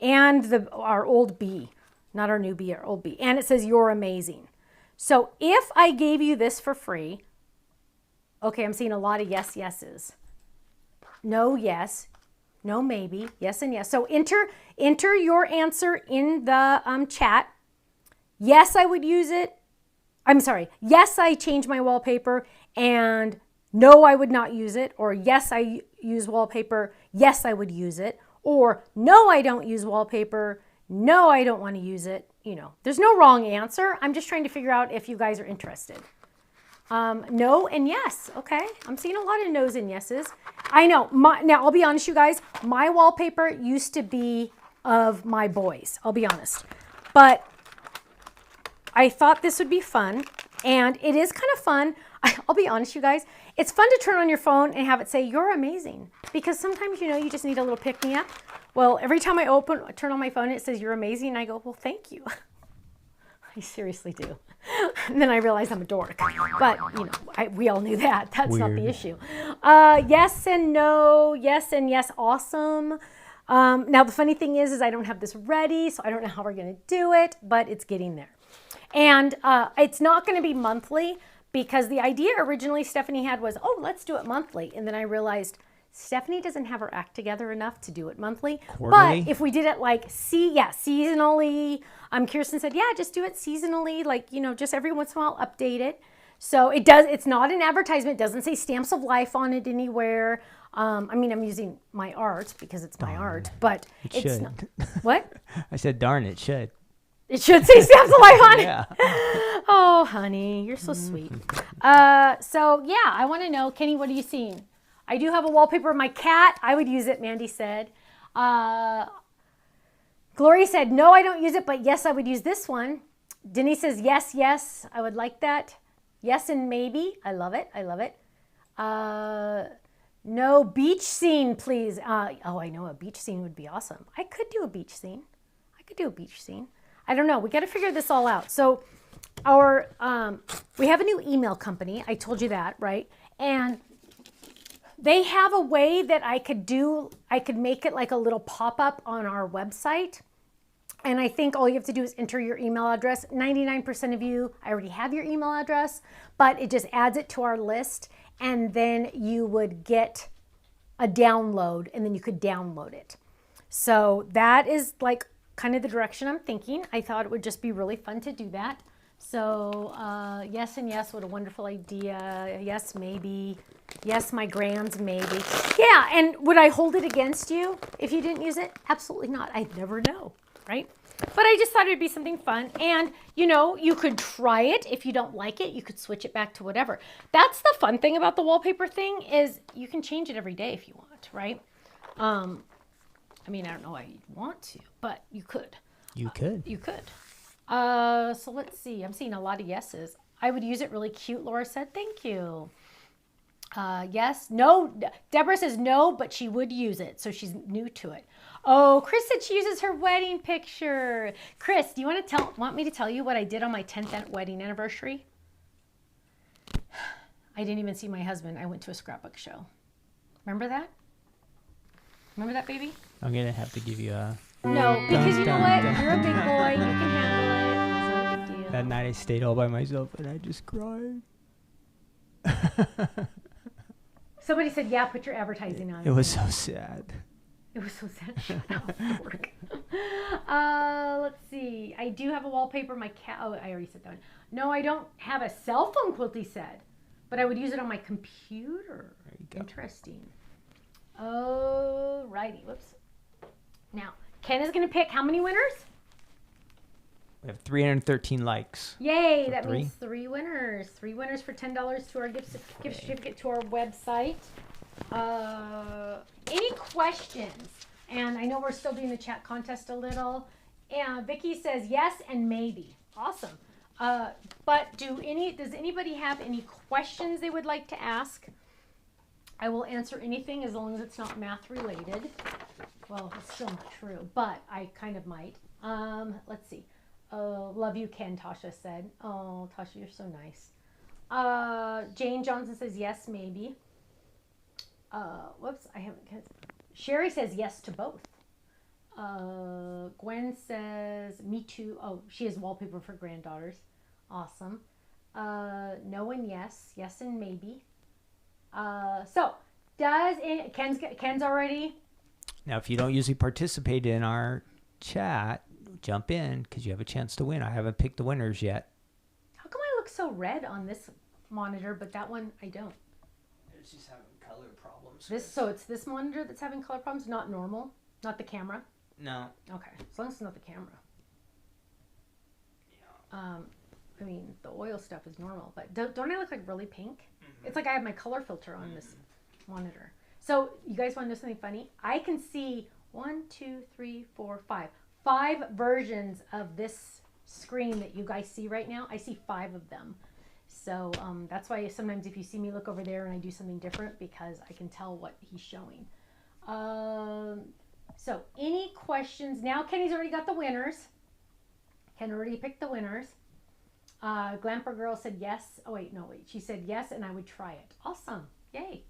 And our old bee. Not our new bee, our old bee. And it says, you're amazing. So if I gave you this for free, okay, I'm seeing a lot of yes, yeses. No, yes. No, maybe. Yes and yes. So enter your answer in the chat. Yes, I would use it. I'm sorry. Yes, I change my wallpaper. And no, I would not use it. Or yes, I use wallpaper. Yes, I would use it. Or no, I don't use wallpaper. No, I don't want to use it. You know, there's no wrong answer. I'm just trying to figure out if you guys are interested. No and yes. Okay. I'm seeing a lot of no's and yeses. I know. Now, I'll be honest, you guys. My wallpaper used to be of my boys. I'll be honest. But I thought this would be fun. And it is kind of fun. I'll be honest, you guys. It's fun to turn on your phone and have it say, you're amazing. Because sometimes, you know, you just need a little pick-me-up. Well, every time I turn on my phone, it says, you're amazing. And I go, well, thank you. I seriously do. And then I realize I'm a dork. But, you know, we all knew that. That's Weird. not the issue. Yes and no. Yes and yes. Awesome. Now, the funny thing is I don't have this ready, so I don't know how we're going to do it, but it's getting there. And it's not going to be monthly because the idea originally Stephanie had was, oh, let's do it monthly. And then I realized Stephanie doesn't have her act together enough to do it monthly. Quarterly? But if we did it like, seasonally, Kirsten said, yeah, just do it seasonally, like, you know, just every once in a while, update it. So it's not an advertisement. It doesn't say Stamps of Life on it anywhere. I mean, I'm using my art because it's my art, but It it's should. not. What? I said, darn, it should. It should say Stamps of Life on it. Yeah. Oh, honey, you're so sweet. So yeah, I want to know, Kenny, what are you seeing? I do have a wallpaper of my cat. I would use it, Mandy said. Gloria said, no, I don't use it, but yes, I would use this one. Denise says, yes, yes, I would like that. Yes and maybe. I love it. I love it. No, beach scene, please. Oh, I know, a beach scene would be awesome. I could do a beach scene. I don't know. We got to figure this all out. So we have a new email company. I told you that, right? And they have a way that I could make it like a little pop-up on our website. And I think all you have to do is enter your email address. 99% of you, I already have your email address, but it just adds it to our list. And then you would get a download and then you could download it. So that is like kind of the direction I'm thinking. I thought it would just be really fun to do that. So yes and yes, what a wonderful idea. Yes, maybe. Yes, my grands, maybe. Yeah, and would I hold it against you if you didn't use it? Absolutely not. I'd never know, right? But I just thought it'd be something fun. And, you know, you could try it. If you don't like it, you could switch it back to whatever. That's the fun thing about the wallpaper thing is you can change it every day if you want, right? I mean, I don't know why you'd want to, but you could. You could. You could. So let's see. I'm seeing a lot of yeses. I would use it really cute, Laura said. Thank you. Yes. No. Deborah says no, but she would use it. So she's new to it. Oh, Chris said she uses her wedding picture. Chris, do you want me to tell you what I did on my 10th wedding anniversary? I didn't even see my husband. I went to a scrapbook show. Remember that? Remember that, baby? I'm going to have to give you a... No, because you know what? You're a big boy. You can handle it. It's not a big deal. That night I stayed all by myself and I just cried. Somebody said, yeah, put your advertising on. It was so sad. It was so sad. Shut up, dork. Let's see. I do have a wallpaper. My cat. Oh, I already said that one. No, I don't have a cell phone quilt, he said. But I would use it on my computer. There you go. Interesting. Oh, righty. Whoops. Now, Ken is going to pick how many winners? We have 313 likes. Yay, So that three? means 3 winners. 3 winners for $10 to our gift certificate to our website. Any questions? And I know we're still doing the chat contest a little. And Vicky says yes and maybe. Awesome. But does anybody have any questions they would like to ask? I will answer anything as long as it's not math related. Well, it's still not true, but I kind of might. Let's see. Oh, love you, Ken, Tasha said. Oh, Tasha, you're so nice. Jane Johnson says yes, maybe. Whoops, I haven't. Sherry says yes to both. Gwen says me too. Oh, she has wallpaper for granddaughters. Awesome. No and yes. Yes and maybe. So, Ken's already... Now, if you don't usually participate in our chat, jump in because you have a chance to win. I haven't picked the winners yet. How come I look so red on this monitor, but that one I don't? It's just having color problems. So it's this monitor that's having color problems, not normal, not the camera? No. Okay, as long as it's not the camera. Yeah. I mean, the oil stuff is normal, but don't I look like really pink? Mm-hmm. It's like I have my color filter on this monitor. So you guys want to know something funny? I can see 1, 2, 3, 4, 5. 5 versions of this screen that you guys see right now. I see 5 of them. So that's why sometimes if you see me look over there and I do something different, because I can tell what he's showing. So any questions? Now Kenny's already got the winners. Ken already picked the winners. Glamper Girl said yes. Oh, wait, no, wait. She said yes, and I would try it. Awesome. Yay.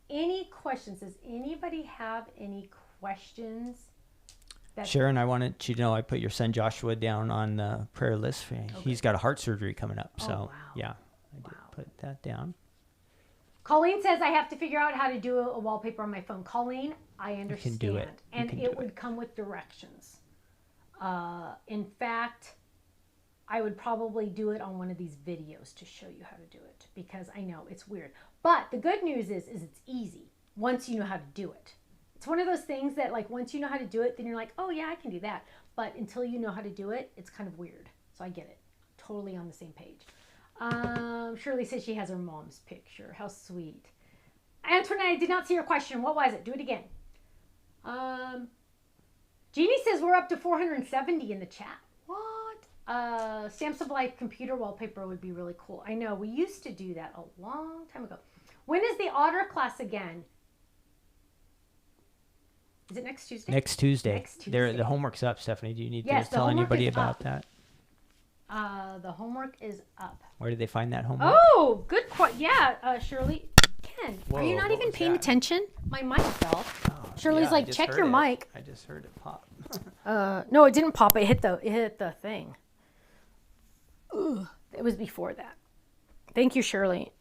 Any questions? Does anybody have any questions? Sharon, I wanted you to know I put your son Joshua down on the prayer list. He's got a heart surgery coming up. So, wow. Yeah, I did put that down. Colleen says I have to figure out how to do a wallpaper on my phone. Colleen, I understand. You can do it. And it would come with directions. In fact, I would probably do it on one of these videos to show you how to do it because I know it's weird. But the good news is it's easy once you know how to do it. It's one of those things that like once you know how to do it, then you're like, oh yeah, I can do that. But until you know how to do it, it's kind of weird. So I get it. Totally on the same page. Shirley says she has her mom's picture. How sweet. Antoinette, I did not see your question. What was it? Do it again. Jeannie says we're up to 470 in the chat. What? Stamps of Life computer wallpaper would be really cool. I know. We used to do that a long time ago. When is the otter class again? Is it next Tuesday? Next Tuesday. Next Tuesday. The homework's up, Stephanie. Do you need Yes, to tell anybody about up. that? The homework is up. Where did they find that homework? Oh, good question. Yeah, Shirley. Ken, are you Whoa, not what even was paying that? attention? My mic fell. Oh, Shirley's yeah, I like, just check heard your it. mic. I just heard it pop. No, it didn't pop. It hit the thing. Ugh, it was before that. Thank you, Shirley.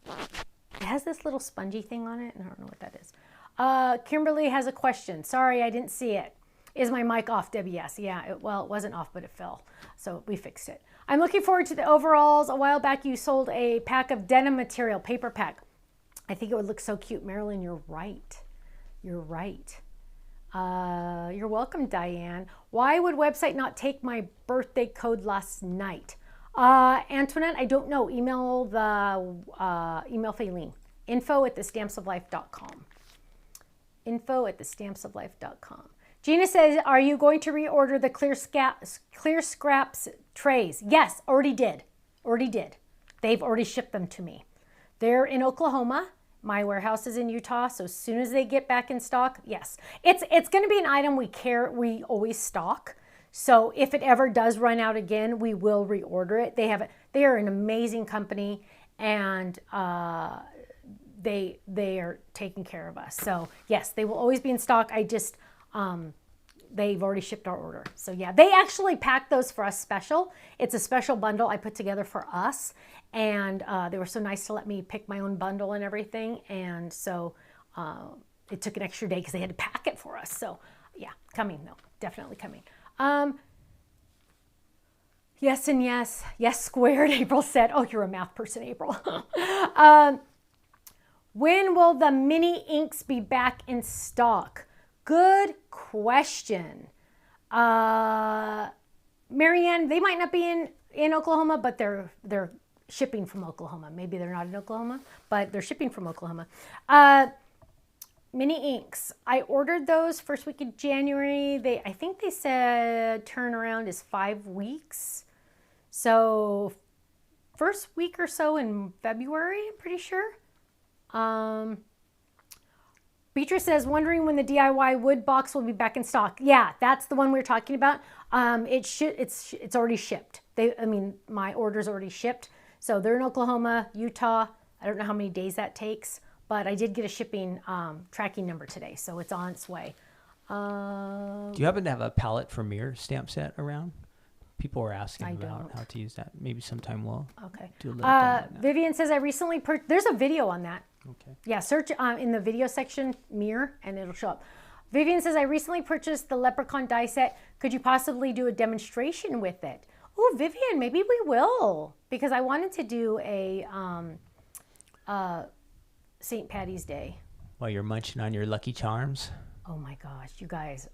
It has this little spongy thing on it, and I don't know what that is. Kimberly has a question. Sorry, I didn't see it. Is my mic off, Debbie? Yes. Yeah, it wasn't off, but it fell. So we fixed it. I'm looking forward to the overalls. A while back, you sold a pack of denim material, paper pack. I think it would look so cute. Marilyn, you're right. You're right. You're welcome, Diane. Why would website not take my birthday code last night? Antoinette, I don't know. Email Faylene. info@thestampsoflife.com. info@thestampsoflife.com. Gina says, are you going to reorder the clear scraps trays? Yes, already did. They've already shipped them to me. They're in Oklahoma. My warehouse is in Utah, so as soon as they get back in stock, yes. It's going to be an item we always stock. So if it ever does run out again, we will reorder it. They are an amazing company, and they are taking care of us. So yes, they will always be in stock. I just they've already shipped our order. So yeah, they actually packed those for us special. It's a special bundle I put together for us, and they were so nice to let me pick my own bundle and everything. And so it took an extra day because they had to pack it for us. So yeah, coming though, definitely coming. Yes and yes. Yes squared, April said. Oh, you're a math person, April. When will the mini inks be back in stock? Good question. Marianne, they might not be in Oklahoma, but they're shipping from Oklahoma. Maybe they're not in Oklahoma, but they're shipping from Oklahoma. Mini inks. I ordered those first week of January. I think they said turnaround is 5 weeks. So first week or so in February, I'm pretty sure. Beatrice says, wondering when the DIY wood box will be back in stock. Yeah, that's the one we were talking about. It's already shipped. My order's already shipped. So they're in Oklahoma, Utah. I don't know how many days that takes, but I did get a shipping tracking number today, so it's on its way. Do you happen to have a palette for mirror stamp set around? People were asking about how to use that. Maybe sometime we'll do a little demo on that. Vivian says, I recently there's a video on that. Okay. Yeah, search in the video section, mirror, and it'll show up. Vivian says, I recently purchased the Leprechaun die set. Could you possibly do a demonstration with it? Oh, Vivian, maybe we will, because I wanted to do a St. Patty's Day. While you're munching on your Lucky Charms? Oh my gosh, you guys.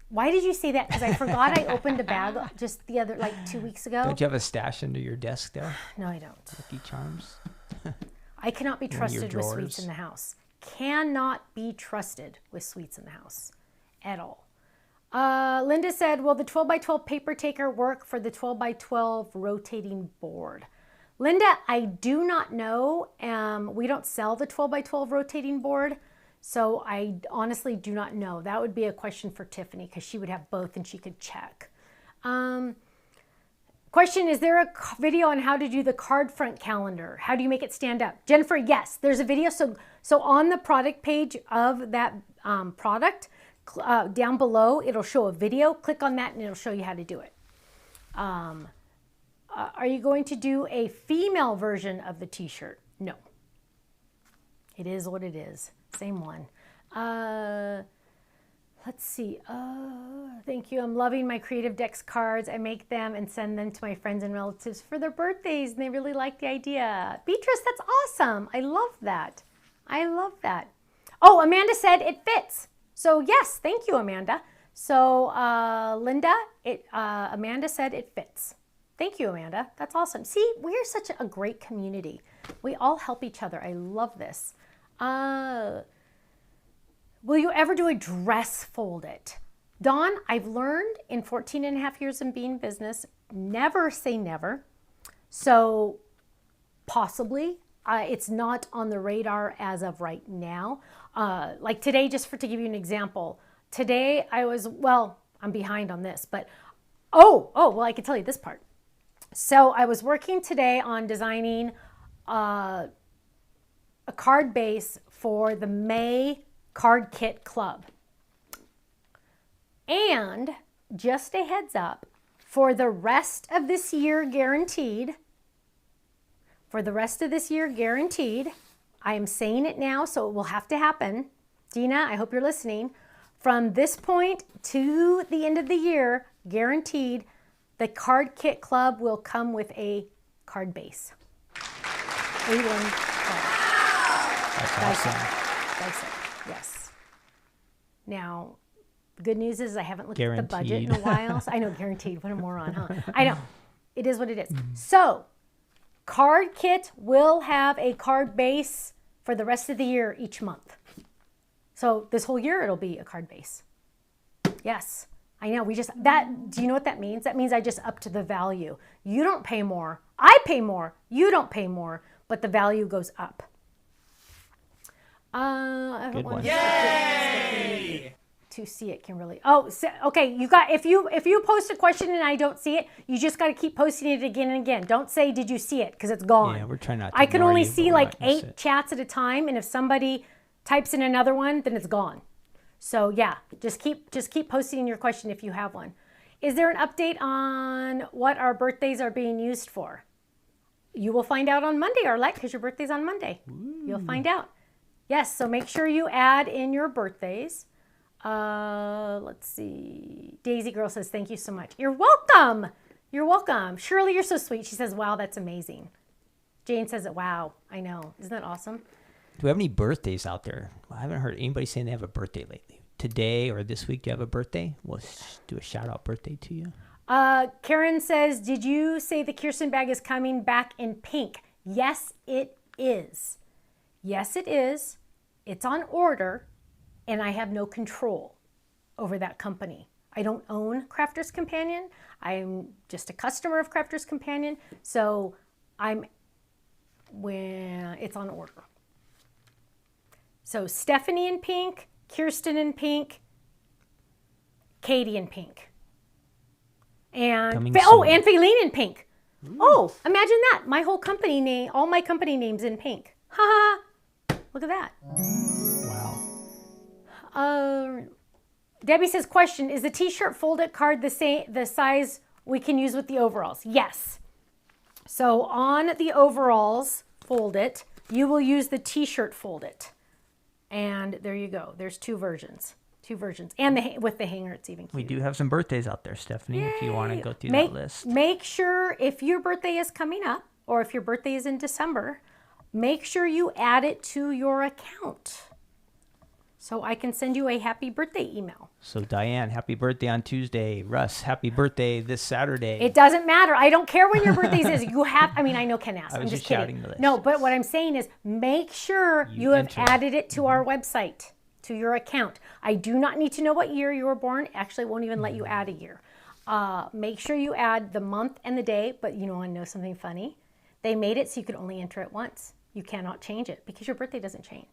Why did you say that? Because I forgot I opened a bag just 2 weeks ago. Don't you have a stash under your desk there? No, I don't. Lucky Charms? I cannot be trusted with sweets in the house. Cannot be trusted with sweets in the house at all. Linda said, will the 12x12 paper taker work for the 12x12 rotating board? Linda, I do not know. We don't sell the 12x12 rotating board, so I honestly do not know. That would be a question for Tiffany, because she would have both and she could check. Question, is there a video on how to do the card front calendar? How do you make it stand up? Jennifer, yes, there's a video. So on the product page of that product, down below, it'll show a video. Click on that and it'll show you how to do it. Are you going to do a female version of the t-shirt? No. It is what it is. Same one. Let's see. Thank you. I'm loving my Creative Decks cards. I make them and send them to my friends and relatives for their birthdays, and they really like the idea. Beatrice, that's awesome. I love that. I love that. Oh, Amanda said it fits. So yes, thank you, Amanda. So Linda, Amanda said it fits. Thank you, Amanda. That's awesome. See, we're such a great community. We all help each other. I love this. Will you ever do a dress fold it? Dawn, I've learned in 14 and a half years in being business, never say never. So possibly, it's not on the radar as of right now. Like today, just to give you an example, today I'm behind on this, but well, I can tell you this part. So I was working today on designing a card base for the May Card Kit Club. And just a heads up, for the rest of this year guaranteed, I am saying it now, so it will have to happen. Dina, I hope you're listening. From this point to the end of the year, guaranteed, the Card Kit Club will come with a card base. A1 card. That's awesome. That's it. Yes. Now, the good news is I haven't looked at the budget in a Guaranteed. while. So I know, guaranteed. What a moron, huh? I know. It is what it is. So, Card Kit will have a card base for the rest of the year each month. So this whole year it'll be a card base. Yes, I know. Do you know what that means? That means I just upped the value. You don't pay more. I pay more. You don't pay more, but the value goes up. I Good one. Yay! To see it, Kimberly. Oh, so, okay. You got if you post a question and I don't see it, you just got to keep posting it again and again. Don't say did you see it because it's gone. Yeah, we're trying not to I can ignore only you, but see we're like not gonna 8 sit. chats at a time, and if somebody types in another one, then it's gone. So yeah, just keep posting your question if you have one. Is there an update on what our birthdays are being used for? You will find out on Monday, Arlette, because your birthday's on Monday. You'll find out. Yes, so make sure you add in your birthdays. Let's see. Daisy Girl says, thank you so much. You're welcome. You're welcome. Shirley, you're so sweet. She says, wow, that's amazing. Jane says, wow, I know. Isn't that awesome? Do we have any birthdays out there? I haven't heard anybody saying they have a birthday lately. Today or this week, do you have a birthday? We'll do a shout out birthday to you. Karen says, did you say the Kirsten bag is coming back in pink? Yes, it is. Yes, it is. It's on order, and I have no control over that company. I don't own Crafter's Companion. I'm just a customer of Crafter's Companion, so it's on order. So Stephanie in pink, Kirsten in pink, Katie in pink. And Coming and soon. Faylene in pink. Oh, imagine that. My whole company name, all my company names in pink. Ha ha. Look at that. Wow. Debbie says, question, is the t-shirt folded card the size we can use with the overalls? Yes. So on the overalls, fold it, you will use the t-shirt fold it. And there you go. There's two versions. And with the hanger, it's even cute. We do have some birthdays out there, Stephanie, if you want to go through that list. Make sure if your birthday is coming up or if your birthday is in December, make sure you add it to your account so I can send you a happy birthday email. So Diane, happy birthday on Tuesday. Russ, happy birthday this Saturday. It doesn't matter. I don't care when your birthday is. I know Ken asked. I was I'm just kidding. shouting the list. No, but what I'm saying is make sure you have enter. added it to our website, to your account. I do not need to know what year you were born. Actually, it won't even let you add a year. Make sure you add the month and the day, but you want to know something funny? They made it so you could only enter it once. You cannot change it because your birthday doesn't change.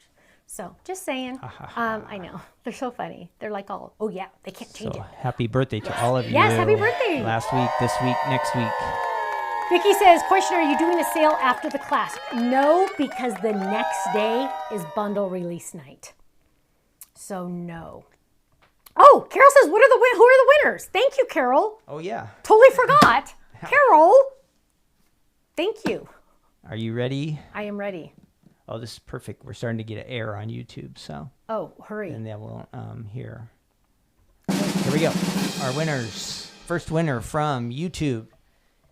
So just saying, I know. They're so funny. They're like all, oh yeah, they can't change So it. happy birthday to all of you. Yes, happy birthday. Last week, this week, next week. Vicky says, question, are you doing a sale after the class? No, because the next day is bundle release night. So no. Oh, Carol says, who are the winners? Thank you, Carol. Oh, yeah. Totally forgot. Carol, thank you. Are you ready? I am ready. Oh, this is perfect. We're starting to get an error on YouTube, so. Oh, hurry. And then we'll, here we go. Our winners. First winner from YouTube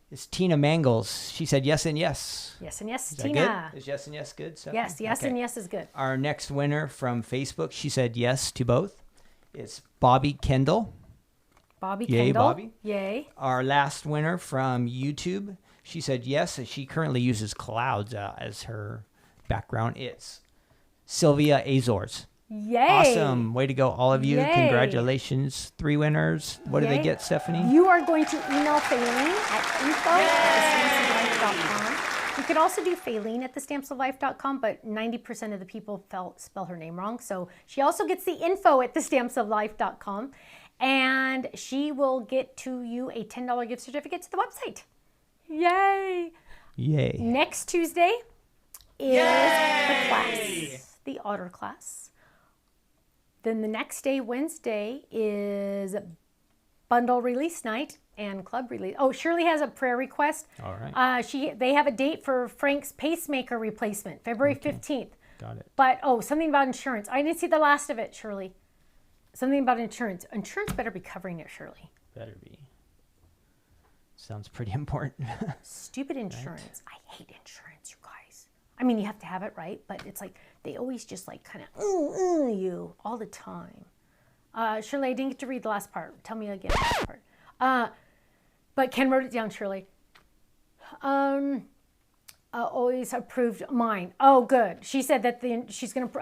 is Tina Mangles. She said yes and yes. Yes and yes, Is that Tina. good? Is yes and yes good? So, Yes, okay. and yes is good. Our next winner from Facebook, she said yes to both. It's Bobby Kendall. Bobby Yay, Kendall. Bobby. Yay. Our last winner from YouTube, she said yes. She currently uses clouds as her background. It's Sylvia Azores. Yay. Awesome. Way to go, all of you. Yay. Congratulations. 3 winners. What do they Yay. get, Stephanie? You are going to email Faylene at info@thestampsoflife.com. You could also do Faylene at thestampsoflife.com, but 90% of the people spell her name wrong. So she also gets the info at thestampsoflife.com, and she will get to you a $10 gift certificate to the website. Yay. Yay. Next Tuesday is the class, the otter class. Then the next day, Wednesday, is bundle release night and club release. Oh, Shirley has a prayer request. All right. They have a date for Frank's pacemaker replacement, February 15th. Got it. But, something about insurance. I didn't see the last of it, Shirley. Something about insurance. Insurance better be covering it, Shirley. Better be. Sounds pretty important. Stupid insurance. Right. I hate insurance, you guys. I mean, you have to have it, right? But it's like they always just like kind of you all the time. Shirley, I didn't get to read the last part. Tell me again the last part. But Ken wrote it down, Shirley. Always approved mine. Oh, good. She said that she's going to,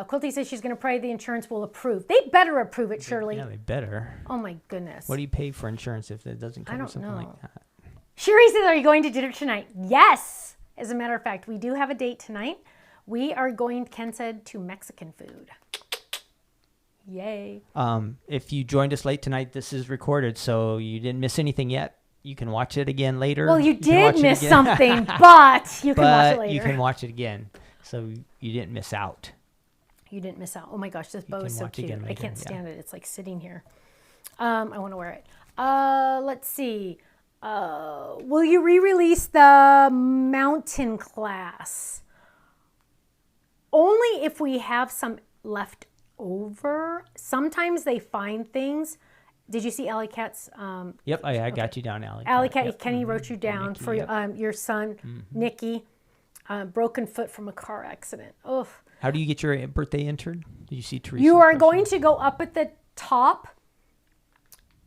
Quilty says she's going to pray the insurance will approve. They better approve it, Shirley. Yeah, they better. Oh, my goodness. What do you pay for insurance if it doesn't cover something like that? Sherry says, are you going to dinner tonight? Yes. As a matter of fact, we do have a date tonight. We are going, Ken said, to Mexican food. Yay. If you joined us late tonight, this is recorded, so you didn't miss anything yet. You can watch it again later. Well, you did miss something, but you can watch it later. You can watch it again, so you didn't miss out. You didn't miss out. Oh my gosh, this bow is so cute. I can't stand it. It's like sitting here. I want to wear it. Let's see. Will you re-release the mountain class? Only if we have some left over. Sometimes they find things. Did you see Alley Cat's? Yep, I got you down, Alley. Alley Cat, yep. Kenny wrote you down Nikki, for your son, Nikki, broken foot from a car accident. Oh. How do you get your birthday entered? Did you see Teresa? You are going to go up at the top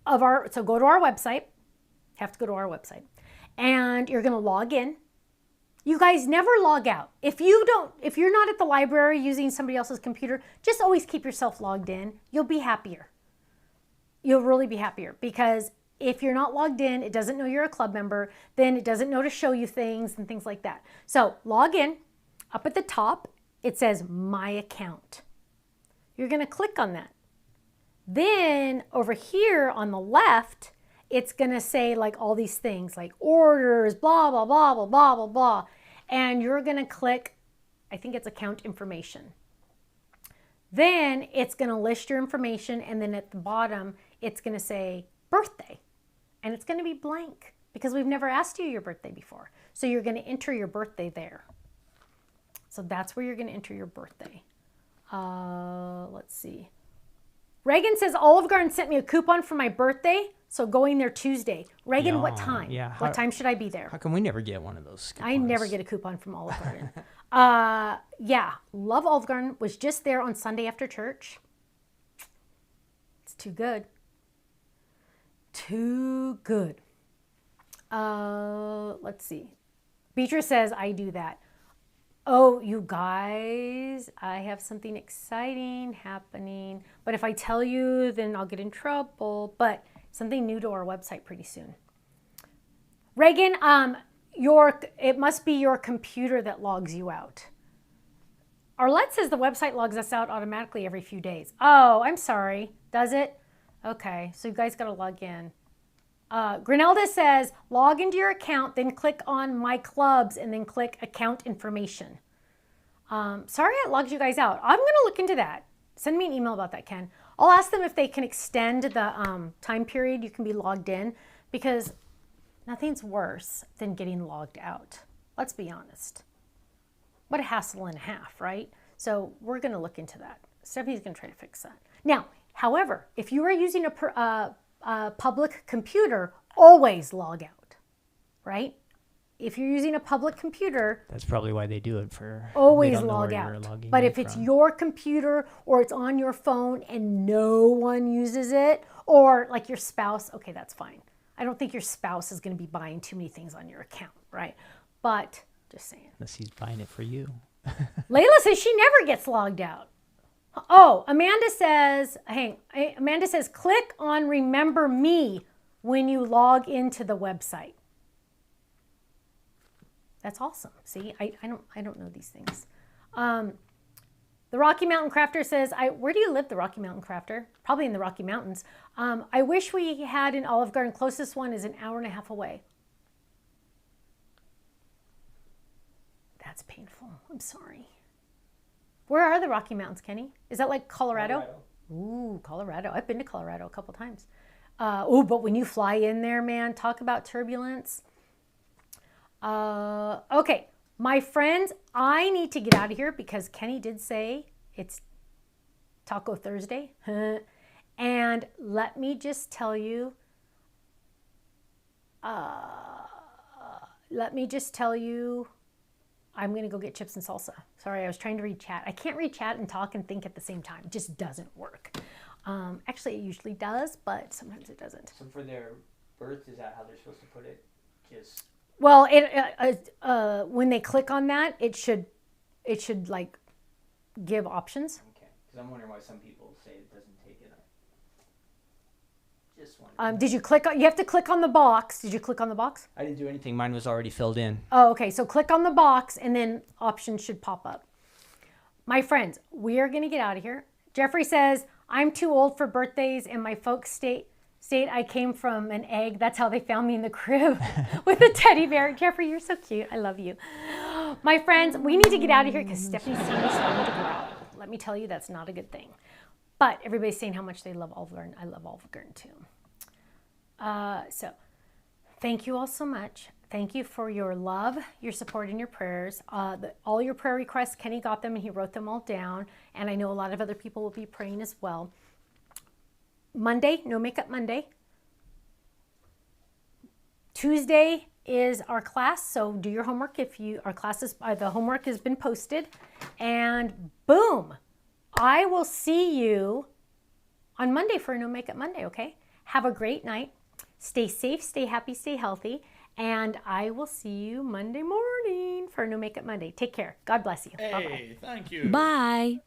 of so go to our website. Have to go to our website. And you're going to log in. You guys never log out. If you're not at the library using somebody else's computer, just always keep yourself logged in. You'll be happier. You'll really be happier, because if you're not logged in, it doesn't know you're a club member, then it doesn't know to show you things and things like that. So log in. Up at the top, it says My Account. You're going to click on that. Then over here on the left, it's going to say like all these things like orders, blah, blah, blah, blah, blah, blah, blah. And you're going to click, I think it's account information. Then it's going to list your information, and then at the bottom, it's going to say birthday. And it's going to be blank because we've never asked you your birthday before. So you're going to enter your birthday there. So that's where you're going to enter your birthday. Let's see. Reagan says Olive Garden sent me a coupon for my birthday, so going there Tuesday. Reagan, what time? Yeah. What time should I be there? How come we never get one of those coupons? I never get a coupon from Olive Garden. Yeah, love Olive Garden. Was just there on Sunday after church. It's too good. Too good. Let's see. Beatrice says, I do that. Oh, you guys, I have something exciting happening. But if I tell you, then I'll get in trouble. But something new to our website pretty soon. Reagan, it must be your computer that logs you out. Arlette says the website logs us out automatically every few days. Oh, I'm sorry. Does it? Okay, so you guys got to log in. Grinelda says, log into your account, then click on My Clubs, and then click Account Information. Sorry it logs you guys out. I'm going to look into that. Send me an email about that, Ken. I'll ask them if they can extend the time period you can be logged in, because nothing's worse than getting logged out. Let's be honest. What a hassle and a half, right? So we're going to look into that. Stephanie's going to try to fix that. Now, however, if you are using a public computer, always log out, right? If you're using a public computer, that's probably why they do it for always log out. But if it's your computer or it's on your phone and no one uses it, or like your spouse, okay, that's fine. I don't think your spouse is going to be buying too many things on your account, right? But just saying. Unless he's buying it for you. Layla says she never gets logged out. Oh, Amanda says, click on Remember Me when you log into the website. That's awesome. See, I don't know these things. The Rocky Mountain Crafter says, where do you live, the Rocky Mountain Crafter? Probably in the Rocky Mountains. I wish we had an Olive Garden. Closest one is an hour and a half away. That's painful. I'm sorry. Where are the Rocky Mountains, Kenny? Is that like Colorado? Ooh, Colorado. I've been to Colorado a couple times. But when you fly in there, man, talk about turbulence. Okay, my friends, I need to get out of here because Kenny did say it's Taco Thursday. And let me just tell you, I'm going to go get chips and salsa. Sorry, I was trying to read chat. I can't read chat and talk and think at the same time. It just doesn't work. Actually, it usually does, but sometimes it doesn't. So for their birth, is that how they're supposed to put it? Just Well, when they click on that, it should like give options. okay. Because I'm wondering why some people say it doesn't take it. Just wondering. Did you click? You have to click on the box. Did you click on the box? I didn't do anything. Mine was already filled in. Oh, okay. So click on the box, and then options should pop up. My friends, we are going to get out of here. Jeffrey says, I'm too old for birthdays, and my folks state I came from an egg. That's how they found me in the crib with a teddy bear. Jeffrey, you're so cute. I love you. My friends, we need to get out of here because Stephanie's starting to growl. Let me tell you, that's not a good thing. But everybody's saying how much they love Olive Garden. I love Olive Garden too. So thank you all so much. Thank you for your love, your support, and your prayers. All your prayer requests, Kenny got them and he wrote them all down. And I know a lot of other people will be praying as well. Monday, No Makeup Monday. Tuesday is our class, so do your homework if our classes, the homework has been posted. And boom, I will see you on Monday for No Makeup Monday, okay? Have a great night. Stay safe, stay happy, stay healthy. And I will see you Monday morning for No Makeup Monday. Take care. God bless you. Hey, Bye-bye. thank you. Bye.